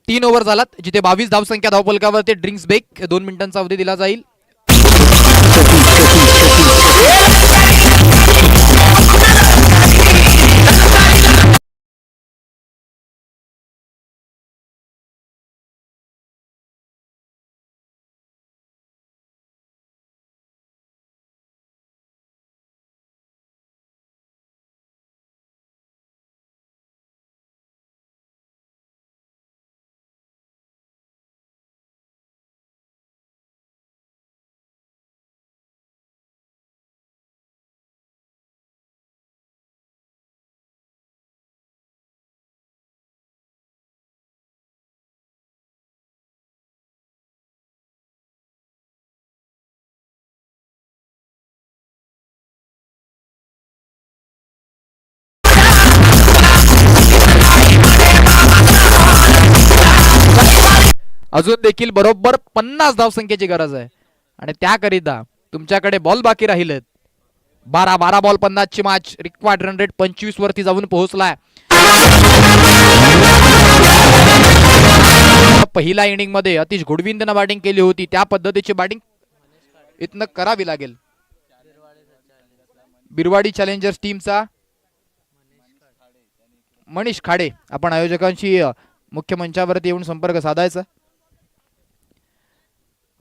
तीन ओव्हर झालात, जिथे 22 धावसंख्या धावफलकावरती ड्रिंक्स ब्रेक 2 मिनिटांचा अवधी दिला जाईल. अजून देखील बरोबर 50 धावसंख्येची गरज आहे आणि त्याकरिता तुमच्याकडे बॉल बाकी राहिलेत. 12 बॉल 50 ची मॅच. रिक्वायर्ड रन रेट 25 वरती जाऊन पोहोचलाय. पहिल्या इनिंग मध्ये अतिश गुडविंदनं बॅटिंग केली होती, त्या पद्धतीची बॅटिंग इथनं करावी लागेल. बिरवाडी चॅलेंजर्स टीमचा मनीष खाडे आपण आयोजकांशी मुख्य मंचावरती येऊन संपर्क साधायचा.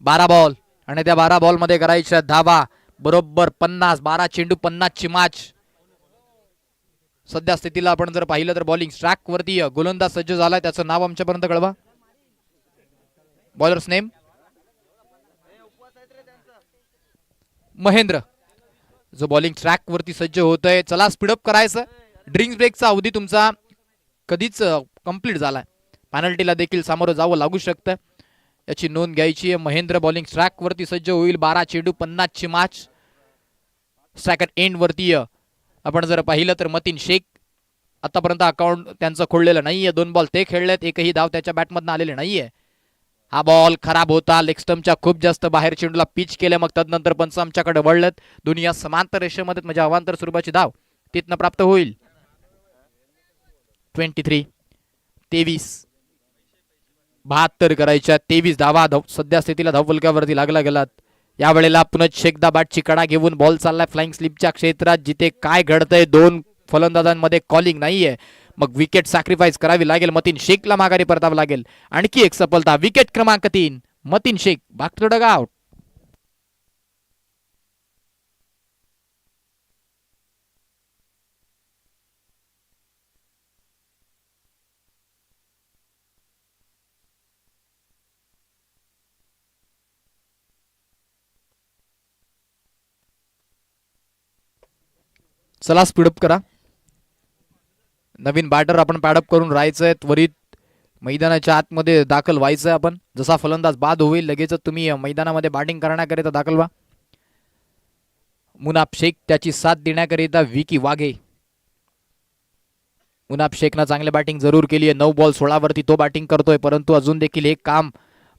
12 बॉल आणि त्या 12 बॉल मध्ये करायच्या धावा बरोबर 50. 12 चेंडू 50 ची मॅच. सध्या स्थितीला आपण जर पाहिलं तर बॉलिंग ट्रॅक वरती गोलंदाज सज्ज झालाय, त्याचं नाव आमच्यापर्यंत कळवा. बॉलर्स नेम महेंद्र, जो बॉलिंग ट्रॅक वरती सज्ज होतोय. चला स्पीडअप करायचं. ड्रिंक्स ब्रेकचा अवधी तुमचा कधीच कंप्लीट झालाय. पेनल्टीला देखील सामोरं जावं लागू शकतं, याची नोंद घ्यायची आहे. महेंद्र बॉलिंग स्ट्राईक वरती सज्ज होईल. 12 चेंडू 50 ची मॅच. सेकंड एंड वरती आपण जर पाहिलं तर मतीन शेख आतापर्यंत अकाउंट त्यांचं खोललेलं नाहीये. 2 बॉल ते खेळलेत, एकही धाव त्याच्या बॅटमधनं आलेले नाहीये. हा बॉल खराब होता. लेग स्टम्पच्या खूप जास्त बाहेर चेंडूला पिच केलं. मग तदनंतर पंच आमच्याकडे वळलेत. दुनिया समांतर रेषेमध्ये म्हणजे अवांतर स्वरूपाची धाव तिथनं प्राप्त होईल. 23 72 करायच्या. 23 धावा सध्या स्थितीला धावफलकावरती लागला गेलात. यावेळेला पुन्हा एकदा बॅटची कडा घेऊन बॉल चाललाय फ्लाइंग स्लिपच्या क्षेत्रात, जिथे काय घडतंय 2 फलंदाजांमध्ये कॉलिंग नाहीये. मग विकेट सॅक्रिफाईस करावी लागेल. मतीन शेखला माघारी परतावं लागेल. आणखी एक सफलता. विकेट क्रमांक 3 Mateen Shaikh back to dugout. चला स्पीडअप करा. नवीन बॅटर आपण पॅडअप करून राहायचंय. त्वरित मैदानाच्या आतमध्ये दाखल व्हायचंय. आपण जसा फलंदाज बाद होईल लगेच तुम्ही मैदानामध्ये बॅटिंग करण्याकरिता दाखल व्हा. मुनाफ शेख त्याची साथ देण्याकरिता विकी वाघे. मुनाफ शेखनं चांगली बॅटिंग जरूर केली आहे. 9 बॉल 16 वरती तो बॅटिंग करतोय, परंतु अजून देखील हे काम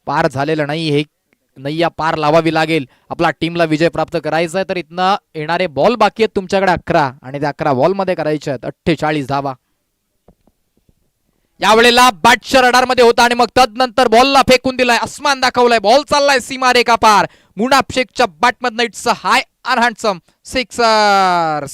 पार झालेलं नाही. हे नैया पार लावावी लागेल. आपला टीमला विजय प्राप्त करायचा आहे. तर इथनं येणारे बॉल बाकी आहेत तुमच्याकडे 11 आणि त्या 11 बॉल मध्ये करायचे आहेत 48 धावा. यावेळेला बॅटच्या रडार मध्ये होता आणि मग तदनंतर बॉलला फेकून दिलाय. आसमान दाखवलाय. बॉल चाललाय सीमारेखा पार. मुनाफ शेखच्या बॅटमधनं it's a high and handsome sixer.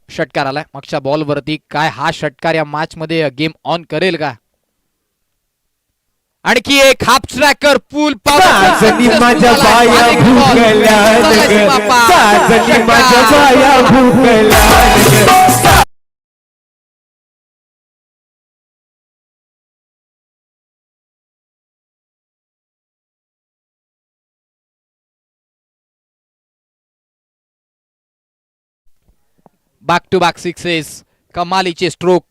षटकार आलाय मागच्या बॉल वरती. काय हा षटकार या मॅच मध्ये गेम ऑन करेल का? आणखी एक half striker pull back to back sixes. कमालीचे स्ट्रोक.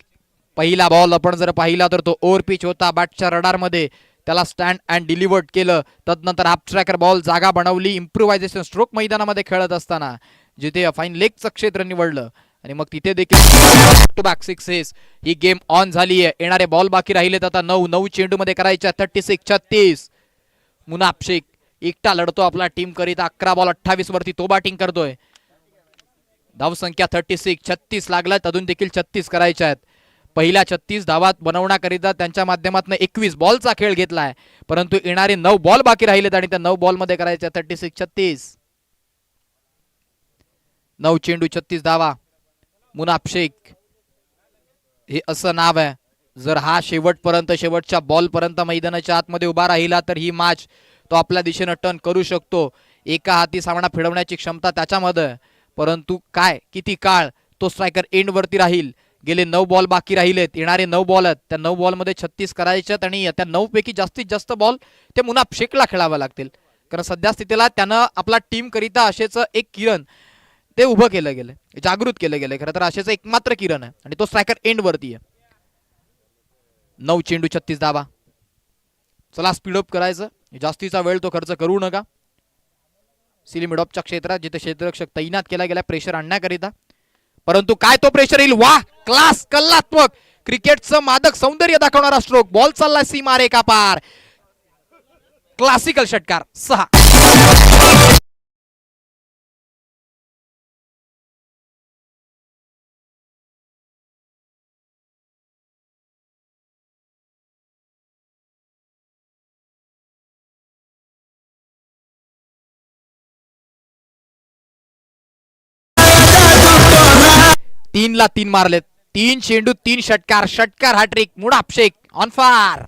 पहिला बॉल आपण जर पाहिला तर तो ओव्हर पिच होता. बॅटच्या रडार मध्ये त्याला स्टँड अँड डिलिव्हर्ड केलं. तदनंतर हाफ स्ट्रायकर बॉल जागा बनवली. इम्प्रोव्हायझेशन स्ट्रोक मैदानामध्ये खेळत असताना जिथे फाईन लेगचं क्षेत्र निवडलं आणि मग तिथे देखील बॅक टू बॅक सिक्सेस. ही गेम ऑन झाली आहे. येणारे बॉल बाकी राहिलेत आता 9 चेंडू मध्ये करायच्या. 36 मुनाफ शेख एकटा लढतो आपला टीम करिता. 11 बॉल 28 वरती तो बॅटिंग करतोय. धावसंख्या 36 लागल्यात. अजून देखील 36 करायच्या आहेत. पहिल्या 36 धावात बनवण्याकरिता त्यांच्या माध्यमातून 21 बॉलचा खेळ घेतलाय, परंतु येणारे 9 बॉल बाकी राहिलेत आणि त्या 9 बॉल मध्ये करायचे 36. 9 चेंडू 36 धावा. मुनाफ शेख हे असं नाव आहे. जर हा शेवटपर्यंत शेवटच्या बॉल पर्यंत मैदानाच्या आतमध्ये उभा राहिला तर ही मॅच तो आपल्या दिशेने टर्न करू शकतो. एका हाती सामना फिरवण्याची क्षमता त्याच्यामध्ये, परंतु काय किती काळ तो स्ट्रायकर एंड वरती राहील. गेले 9 बॉल बाकी राहिलेत. येणारे 9 बॉल आहेत त्या 9 बॉल मध्ये 36 करायच्यात आणि त्या 9 पैकी जास्तीत जास्त बॉल ते मुनाफ शेखला खेळावे लागतील. कारण सध्या स्थितीला त्यानं आपला टीम करिता असेच एक किरण ते उभं केलं गेलं, जागृत केलं गेलं. खरं तर असेच एकमात्र किरण आहे आणि तो स्ट्रायकर एंड वरती आहे. 9 चेंडू 36 धावा. चला स्पीडअप करायचं. जास्तीचा वेळ तो खर्च करू नका. सिली मिडॉपच्या क्षेत्रात जिथे क्षेत्ररक्षक तैनात केला गेला प्रेशर आणण्याकरिता, परंतु काय तो प्रेशर येईल. वाह, क्लास, कलात्मक क्रिकेटचं मादक सौंदर्य दाखवणारा स्ट्रोक. बॉल चाललाय सीमारेखा पार. क्लासिकल षटकार 6. तीनला 3 मारलेत. 3 चेंडू 3 षटकार. षटकार hattrick. Munaf Shaikh on fire.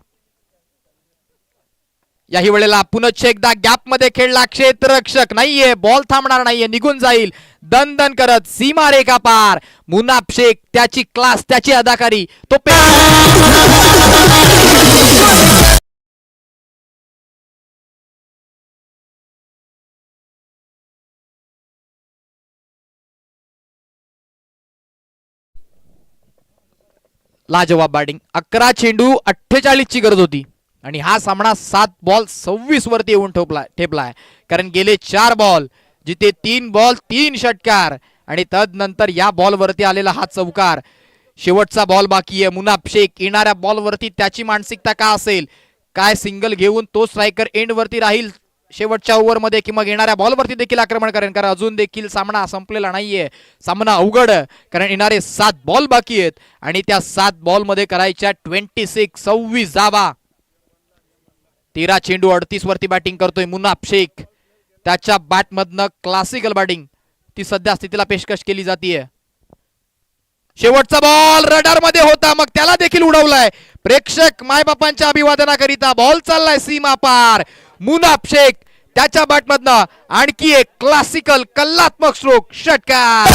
याही वेळेला पुनश्च एकदा गॅप मध्ये खेळला क्षेत्ररक्षक नाहीये, बॉल थांबणार नाहीये, निघून जाईल दन दन करत सीमा रेखा पार. मुनाफ शेख त्याची क्लास, त्याची अदाकारी तो लाजवाब बॅटिंग. 11 चेंडू 48 ची गरज होती आणि हा सामना 7 बॉल 26 वरती येऊन ठेपलाय. कारण गेले 4 बॉल जिथे 3 बॉल 3 षटकार आणि तदनंतर या बॉल वरती आलेला हा चौकार. शेवटचा बॉल बाकी आहे. मुनाफ शेख येणाऱ्या बॉल वरती त्याची मानसिकता का असेल, काय सिंगल घेऊन तो स्ट्रायकर एंड वरती राहील शेवटच्या ओव्हर मध्ये की मग येणाऱ्या बॉल वरती देखील आक्रमण करेल. कारण अजून देखील सामना संपलेला नाहीये, सामना अवघड कारण येणारे 7 बॉल बाकी आहेत आणि त्या 7 बॉल मध्ये करायच्या 26 धावा. 13 चेंडू 38 वरती बॅटिंग करतोय मुनाफ शेख. त्याच्या बॅटमधनं क्लासिकल बॅटिंग ती सध्या स्थितीला पेशकश केली जाते. शेवटचा बॉल रडार मध्ये होता, मग त्याला देखील उडवलाय. प्रेक्षक मायबापांच्या अभिवादनाकरिता बॉल चाललाय सीमा पार. मुनाफ शेख त्याच्या बॅटमधनं आणखी एक क्लासिकल कलात्मक स्ट्रोक षटकार.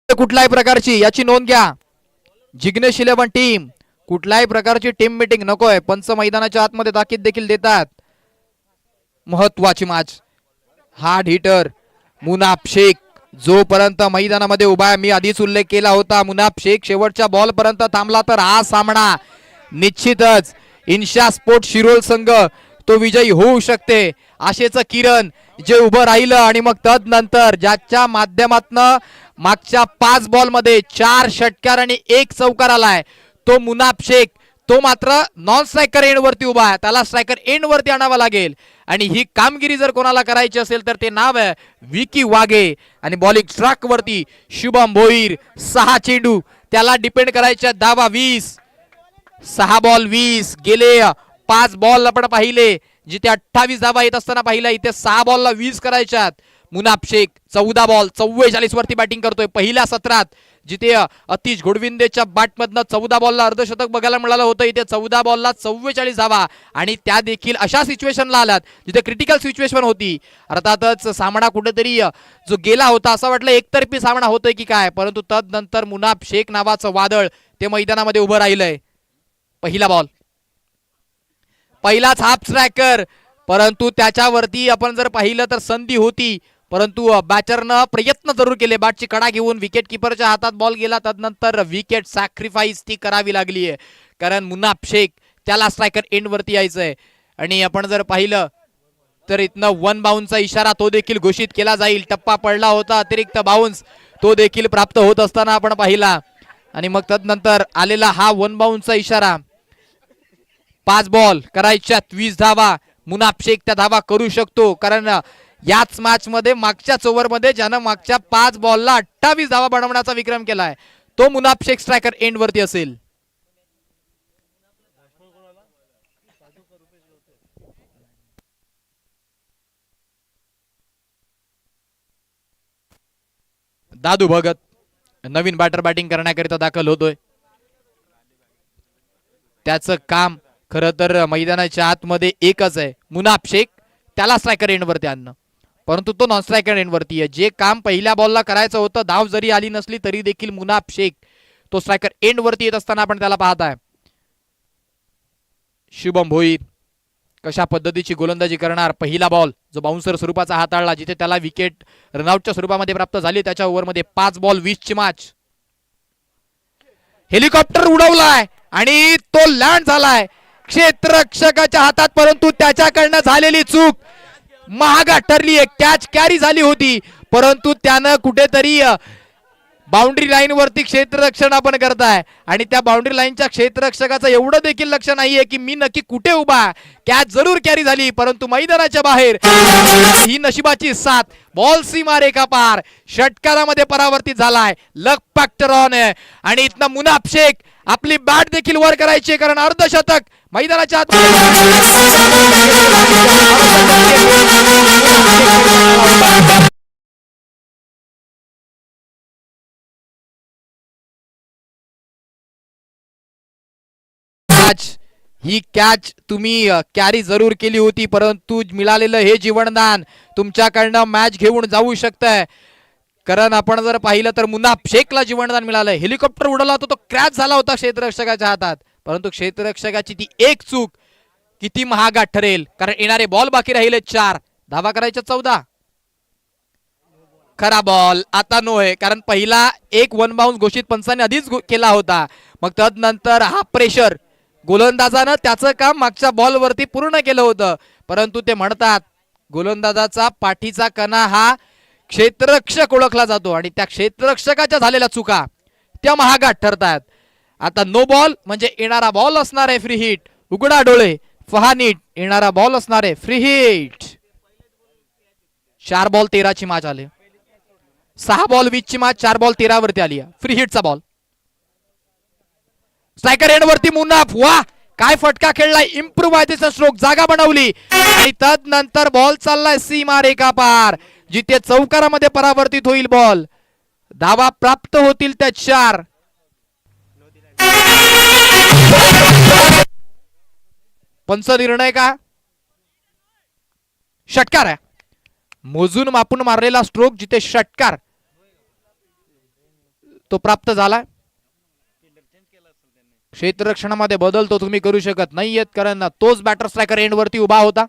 कुठल्याही प्रकारची याची नोंद घ्या. जिग्नेश 11 टीम कुठल्याही प्रकारची टीम मीटिंग नकोय. पंच मैदानाच्या आतमध्ये ताकीद देखील देतात. महत्वाची match. Hard hitter Munaf Shaikh जोपर्यंत मैदानामध्ये उभा आहे, मी आधीच उल्लेख केला होता, मुनाफ शेख शेवटच्या बॉल पर्यंत थांबला तर हा सामना निश्चितच इन्शा स्पोर्ट शिरोळ संघ तो विजयी होऊ शकते. आशेचं किरण जे उभं राहिलं आणि मग तदनंतर ज्याच्या माध्यमातनं मागच्या 5 बॉल मध्ये 4 षटकार आणि 1 चौकार आलाय तो मुनाफ शेख. तो मात्र नॉन स्ट्रायकर एंड वरती उभा आहे, त्याला स्ट्रायकर एंड वरती आणावा लागेल आणि ही कामगिरी जर कोणाला करायची असेल तर ते नाव आहे विकी वाघे. आणि बॉलिंग ट्रॅक वरती शुभम भोईर. 6 चेंडू त्याला डिपेंड करायच्या धावा 20. 6 बॉल 20. गेले 5 बॉल आपण पाहिले जिथे 28 धावा येत असताना पाहिला, इथे 6 बॉलला 20 करायच्यात. मुनाफ शेख 14 बॉल 44 वरती बॅटिंग करतोय. पहिल्या सत्रात जिथे अतिश घोडविंदेच्या बॅटमधनं 14 बॉलला अर्धशतक बघायला मिळालं होतं, इथे 14 बॉलला 44 धावा आणि त्या देखील अशा सिच्युएशनला आल्यात जिथे क्रिटिकल सिच्युएशन होती. अर्थातच सामना कुठेतरी जो गेला होता असं वाटलं एकतर्फी सामना होतोय की काय, परंतु तदनंतर मुनाफ शेख नावाचं वादळ ते मैदानामध्ये उभं राहिलंय. पहिला बॉल पहिलाच हाफ स्ट्रायकर, परंतु त्याच्यावरती आपण जर पाहिलं तर संधी होती, परंतु बॅटरनं प्रयत्न जरूर केले. बॅटची कडा घेऊन विकेट किपरच्या हातात बॉल गेला. तदनंतर विकेट सॅक्रिफाईस ती करावी लागली आहे कारण मुनाफ शेख त्याला स्ट्रायकर एंड वरती यायचंय. आणि आपण जर पाहिलं तर इथनं 1 बाउन्सचा इशारा तो देखील घोषित केला जाईल. टप्पा पडला होता, अतिरिक्त बाउन्स तो देखील प्राप्त होत असताना आपण पाहिला आणि मग तदनंतर आलेला हा 1 बाउन्सचा इशारा. 5 बॉल करायच्या 20 धावा. मुनाफ शेख त्या धावा करू शकतो कारण याच मॅच मध्ये मागच्याच ओव्हर मध्ये ज्यानं मागच्या 5 बॉलला 28 धावा बनवण्याचा विक्रम केलाय तो मुनाफ शेख स्ट्रायकर एंड वरती असेल. दादू भगत नवीन बॅटर बॅटिंग करण्याकरिता दाखल होतोय. त्याचं काम खरं तर मैदानाच्या आतमध्ये एकच आहे, मुनाफ शेख त्याला स्ट्रायकर एंड वरती आणणं, परंतु तो नॉन स्ट्रायकर एंड वरती आहे. जे काम पहिल्या बॉलला करायचं होतं, धाव जरी आली नसली तरी देखील मुनाफ शेख तो स्ट्रायकर एंड वरती येत असताना आपण त्याला पाहत आहे. शुभम भोईर कशा पद्धतीची गोलंदाजी करणार. पहिला बॉल जो बाउन्सर स्वरूपाचा हाताळला जिथे त्याला विकेट रनआउटच्या स्वरूपामध्ये प्राप्त झाली. त्याच्या ओव्हरमध्ये 5 बॉल 20 ची मॅच. हेलिकॉप्टर उडवलाय आणि तो लँड झालाय क्षेत्ररक्षकाच्या हातात, परंतु त्याच्याकडनं झालेली चूक महागात ठरली. एक कॅच कॅरी झाली होती परंतु त्यानं कुठेतरी बाउंड्री लाईन वरती क्षेत्ररक्षण आपण करताय आणि त्या बाउंड्री लाईनच्या क्षेत्ररक्षकाचं एवढं देखील लक्ष नाहीये की मी नक्की कुठे उभा. कॅच जरूर कॅरी झाली परंतु मैदानाच्या बाहेर. ही नशिबाची साथ. बॉल सीमा रेखा पार षटकारामध्ये परावर्तित झालाय. लक फॅक्टर ऑन आहे आणि इथनं मुनाफ शेख आपली बॅट देखील वर करायची, कारण अर्धशतक मैदानाच्या आत ही कॅच तुम्ही कॅरी जरूर केली होती, परंतु मिळालेलं हे जीवनदान तुमच्याकडनं मॅच घेऊन जाऊ शकतंय. कारण आपण जर पाहिलं तर मुनाफ शेखला जीवनदान मिळालं. हेलिकॉप्टर उडला होता, तो क्रॅश झाला होता क्षेत्ररक्षकाच्या हातात, परंतु क्षेत्ररक्षकाची ती एक चूक किती महागात ठरेल. कारण येणारे बॉल बाकी राहिले 4, धावा करायच्या 14. खरा बॉल आता नो आहे, कारण पहिला एक वन बाउन्स घोषित पंचांनी आधीच केला होता. मग तदनंतर हा प्रेशर गोलंदाजानं त्याचं काम मागच्या बॉल वरती पूर्ण केलं होतं, परंतु ते म्हणतात गोलंदाजाचा पाठीचा कणा हा क्षेत्ररक्षक ओळखला जातो आणि त्या क्षेत्ररक्षकाच्या झालेल्या चुका त्या महागात ठरतात. आता नो बॉल म्हणजे येणारा बॉल असणार आहे फ्री हिट. उघडा डोळे फहानीट, येणारा बॉल असणार आहे फ्री हिट. 4 बॉल 13 ची मॅच आली, 6 बॉल 20 ची मॅच, 4 बॉल 13 वरती आली. फ्री हिटचा बॉल स्ट्रायकर एंड वरती मुनाफ. वा काय फटका खेळलाय, इम्प्रोव्हायझेशन स्ट्रोक, जागा बनवली आणि तदनंतर बॉल चाललाय सीमा रेखा पार, जिथे चौकारामध्ये परावर्तित होईल बॉल. धावा प्राप्त होतील त्या 4. पंच निर्णय का? षटकार आहे, मोजून मापून मारलेला स्ट्रोक, जिथे षटकार तो प्राप्त झाला. क्षेत्ररक्षणामध्ये बदल तो तुम्ही करू शकत नाहीयेत, कारण तोच बॅटर स्ट्रायकर एंड वरती उभा होता.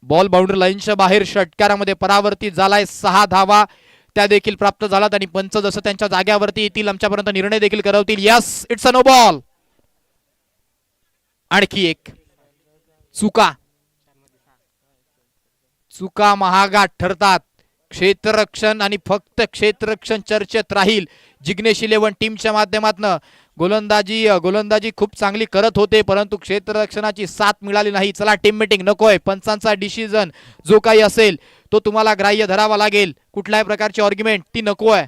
बॉल बाउंड्री लाईनच्या बाहेर षटकारामध्ये परावर्तित झालाय. 6 धावा त्या देखील प्राप्त झाल्यात आणि पंच जसं त्यांच्या जाग्यावरती येतील आमच्यापर्यंत निर्णय देखील करवतील. Yes, it's a no ball. आणखी एक चुका महागात ठरतात. क्षेत्ररक्षण आणि फक्त क्षेत्ररक्षण चर्चेत राहील. जिग्नेश 11 टीमच्या माध्यमातून गोलंदाजी खूप चांगली करत होते, परंतु क्षेत्ररक्षणाची साथ मिळाली नाही. चला टीम मीटिंग नकोय, पंचांचा डिसिजन जो काही असेल तो तुम्हाला ग्राह्य धरावा लागेल. कुठल्याही प्रकारची आर्ग्युमेंट ती नकोय.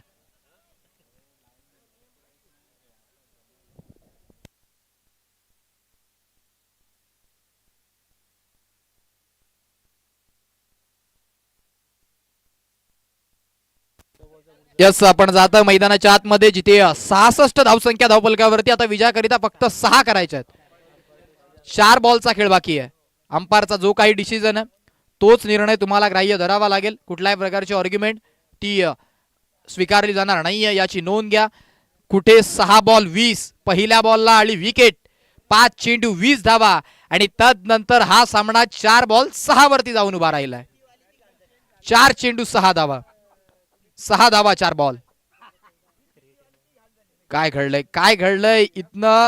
यस, आपण जाता मैदानाच्या आतमध्ये, जिथे 66 धावसंख्या धावफलकावरती. आता विजयाकरिता फक्त 6 करायच्या आहेत. 4 बॉलचा खेळ बाकी आहे. अंपायरचा जो काही डिसिजन आहे तोच निर्णय तुम्हाला ग्राह्य धरावा लागेल. कुठल्याही प्रकारची आर्ग्युमेंट ती स्वीकारली जाणार नाहीये, याची नोंद घ्या. कुठे 6 बॉल 20, पहिल्या बॉलला आली विकेट, 5 चेंडू 20 धावा आणि तदनंतर हा सामना 4 बॉल 6 वरती जाऊन उभा राहिलाय. 4 चेंडू 6 धावा, 6 धावा 4 बॉल. काय घडलंय इथनं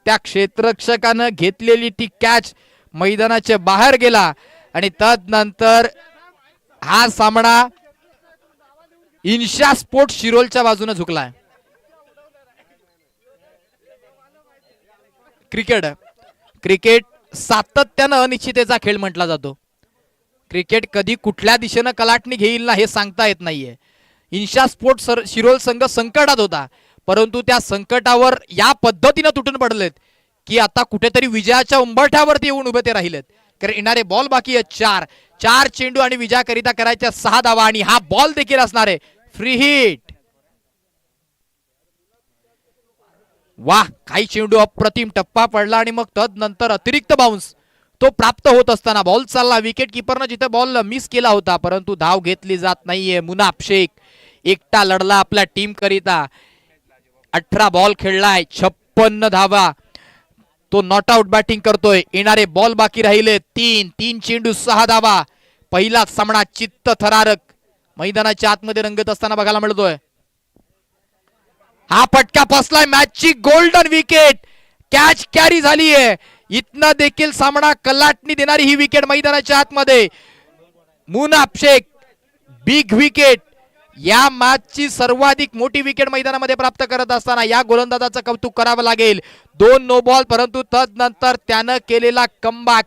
त्या क्षेत्ररक्षकानं घेतलेली ती कॅच मैदानाच्या बाहेर गेला आणि तदनंतर हा सामना इन्शा स्पोर्ट शिरोलच्या बाजूने झुकलाय. क्रिकेट सातत्यानं अनिश्चिततेचा खेळ म्हटला जातो. क्रिकेट कधी कुठल्या दिशेनं कलाटणी घेईल ना हे सांगता येत नाहीये. इन्शा स्पोर्ट शिरोल संघ संकटात होता, परंतु त्या संकटावर या पद्धतीनं तुटून पडलेत की आता कुठेतरी विजयाच्या उंबरठ्यावरती येऊन उभे ते राहिलेत. कारण येणारे बॉल बाकी आहेत 4 चेंडू आणि विजयाकरिता करायच्या 6 धावा आणि हा बॉल देखील असणार आहे फ्री हिट. वाह, काही चेंडू अप्रतिम टप्पा पडला आणि मग तदनंतर अतिरिक्त बाउन्स तो प्राप्त होत असताना बॉल चालला. विकेट किपरनं जिथे बॉल मिस केला होता, परंतु धाव घेतली जात नाहीये. मुनाफ शेख एकटा लढला आपल्या टीम करिता. 18 बॉल खेळलाय, 56 धावा. तो नॉट आउट बॅटिंग करतोय. येणारे बॉल बाकी राहिले 3 चेंडू 6 धावा. पहिला सामना चित्त थरारक मैदानाच्या आतमध्ये रंगत असताना बघायला मिळतोय. हा फटका फसलाय, मॅचची गोल्डन विकेट, कॅच कॅरी झालीये. इथनं देखील सामना कलाटणी देणारी ही विकेट मैदानाच्या आतमध्ये. मुनाफ शेख बिग विकेट, या मॅचची सर्वाधिक मोठी विकेट मैदानामध्ये प्राप्त करत असताना या गोलंदाजाचं कौतुक करावं लागेल. 2 नो बॉल, परंतु तदनंतर त्यानं केलेला कमबॅक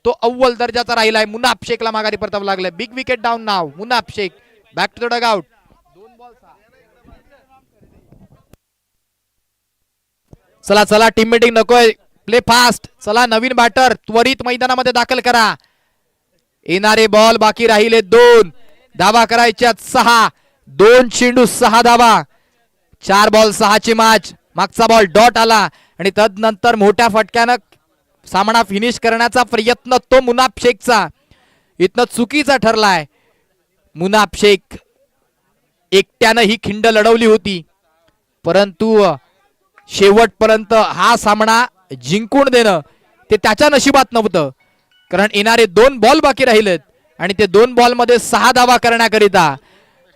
तो अव्वल दर्जाचा राहिलाय. मुनाफ शेखला माघारी परतावं लागलंय. बिग विकेट डाऊन नाव. Munaf Shaikh back to the dugout. चला चला टीम मीटिंग नकोय, प्ले फास्ट. चला नवीन बॅटर त्वरित मैदानामध्ये दाखल करा. येणारे बॉल बाकी राहिले 2. धावा करायच्यात 6. 2 चेंडू 6 धावा. 4 बॉल 6 ची मॅच. मागचा बॉल डॉट आला आणि तदनंतर मोठ्या फटक्यानं सामना फिनिश करण्याचा प्रयत्न तो मुनाफ शेखचा इथनं चुकीचा ठरलाय. मुनाफ शेख एकट्यानं ही खिंड लढवली होती, परंतु शेवटपर्यंत हा सामना जिंकून देणं ते त्याच्या नशिबात नव्हतं. कारण येणारे 2 बॉल बाकी राहिलेत आणि ते 2 बॉल मध्ये 6 धावा करण्याकरिता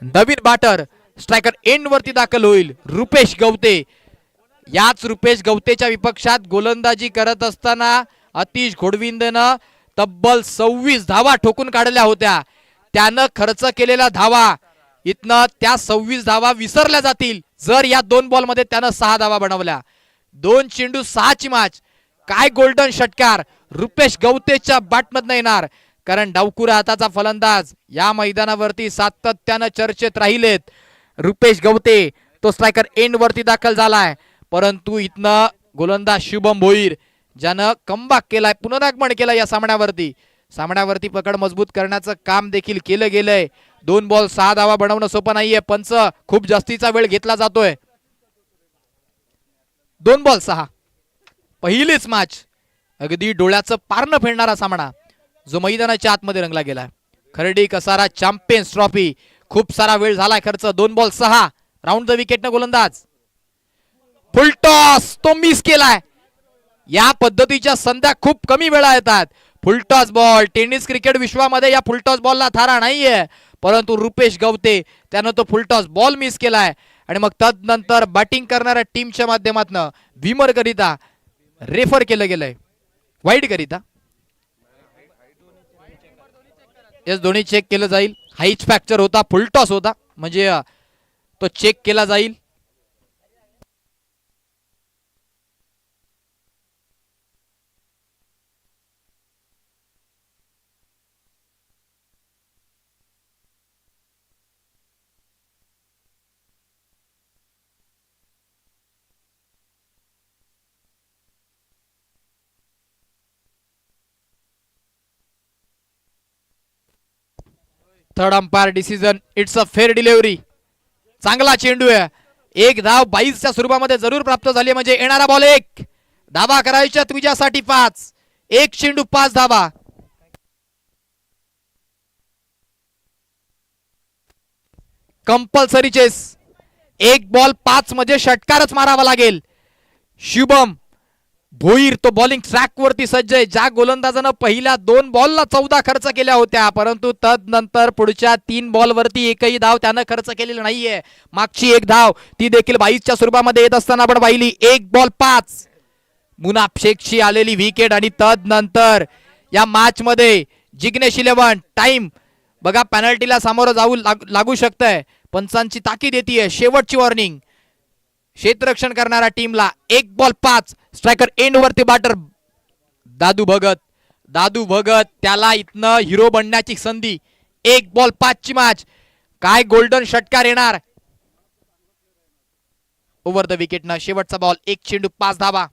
नवीन बॅटर स्ट्रायकर एंड वरती दाखल होईल रुपेश गवते. याच रुपेश गवतेच्या विपक्षात गोलंदाजी करत असताना अतिश घोडविंदेनं तब्बल 26 धावा ठोकून काढल्या होत्या. त्यानं खर्च केलेल्या धावा इथनं त्या 26 धावा विसरल्या जातील जर या 2 बॉल मध्ये त्यानं 6 धावा बनवल्या. 2 चेंडू 6 ची मॅच. काय गोल्डन षटकार रुपेश गवतेच्या बॅटमधनं येणार, कारण डावकुरा हाताचा फलंदाज या मैदानावरती सातत्यानं चर्चेत राहिलेत. रुपेश गवते तो स्ट्रायकर एंड वरती दाखल झालाय, परंतु इथनं गोलंदाज शुभम भोईर ज्यानं कमबॅक केलाय, पुनरागमन केलं या सामन्यावरती पकड मजबूत करण्याचं काम देखील केलं गेलंय. 2 बॉल 6 धावा बनवणं सोपं नाहीये. पंच खूप जास्तीचा वेळ घेतला जातोय. 2 बॉल 6 पहिलीच मॅच. अगदी डोळ्याचं पारणं फेडणारा सामना जो मैदानाच्या आतमध्ये रंगला गेला. Khardi Kasara champions trophy. खूप सारा वेळ झालाय खर्च. 2 बॉल 6 राऊंड द विकेटनं गोलंदाज. फुल टॉस तो मिस केलाय. या पद्धतीच्या संध्या खूप कमी वेळा येतात. फुलटॉस बॉल टेनिस क्रिकेट विश्वामध्ये या फुलटॉस बॉलला थारा नाहीये, परंतु रुपेश गवते त्यानं तो फुलटॉस बॉल मिस केलाय आणि मग तदनंतर बॅटिंग करणाऱ्या टीमच्या माध्यमातून विमर करिता रेफर केलं गेलंय वाईड करिता. येस दोन्ही चेक केलं जाईल. हाईच फ्रॅक्चर होता, फुलटॉस होता, म्हणजे तो चेक केला जाईल. Third umpire decision. It's a fair delivery. चांगला चेंडू आहे. 1 धाव 22च्या स्वरूपामध्ये जरूर प्राप्त झाली, म्हणजे येणारा बॉल 1. धावा करायच्या तुझ्यासाठी 5. 1 चेंडू 5 धावा. Compulsory chess. 1 बॉल 5 मध्ये षटकारच मारावा लागेल. शुभम भोईर तो बॉलिंग ट्रॅक वरती सज्ज आहे. ज्या गोलंदाजानं पहिल्या 2 बॉलला 14 खर्च केल्या होत्या, परंतु तदनंतर पुढच्या 3 बॉल वरती एकही धाव त्यानं खर्च केलेली नाहीये. मागची 1 धाव ती देखील 22च्या स्वरूपामध्ये येत असताना आपण पाहिली. 1 बॉल 5. मुनाफ शेखची आलेली विकेट आणि तदनंतर या मॅच मध्ये जिग्नेश 11 टाइम बघा पेनल्टीला सामोरं जाऊ लागू शकतंय. पंचांची ताकीद येते. शेवटची वॉर्निंग क्षेत्ररक्षण करणाऱ्या टीमला. 1 बॉल 5. स्ट्रायकर एंड वरती बॅटर दादू भगत त्याला इथनं हिरो बनण्याची संधी. 1 बॉल 5 ची मॅच. काय गोल्डन षटकार येणार ओव्हर द विकेटनं. शेवटचा बॉल 1 चेंडू 5 धावा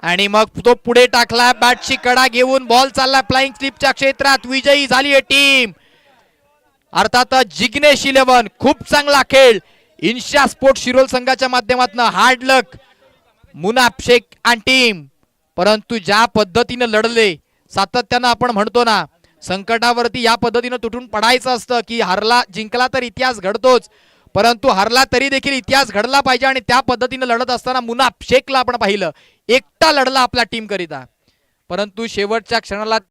आणि मग तो पुढे टाकला. बॅटची कडा घेऊन बॉल चालला फ्लाइंग स्लिपच्या क्षेत्रात. विजयी झाली आहे टीम. अर्थातच जिग्नेश 11 खूप चांगला खेळ. इन्शा स्पोर्ट शिरोल संघाच्या माध्यमातून हार्ड लक मुनाफ शेख आणि टीम. परंतु ज्या पद्धतीने लढले, सातत्यानं आपण म्हणतो ना संकटावरती या पद्धतीनं तुटून पडायचं असतं की हरला जिंकला तर इतिहास घडतोच, परंतु हरला तरी देखील इतिहास घडला पाहिजे. आणि त्या पद्धतीने लढत असताना मुनाफ शेखला आपण पाहिलं एकटा लढला आपल्या टीम करिता, परंतु शेवटच्या क्षणाला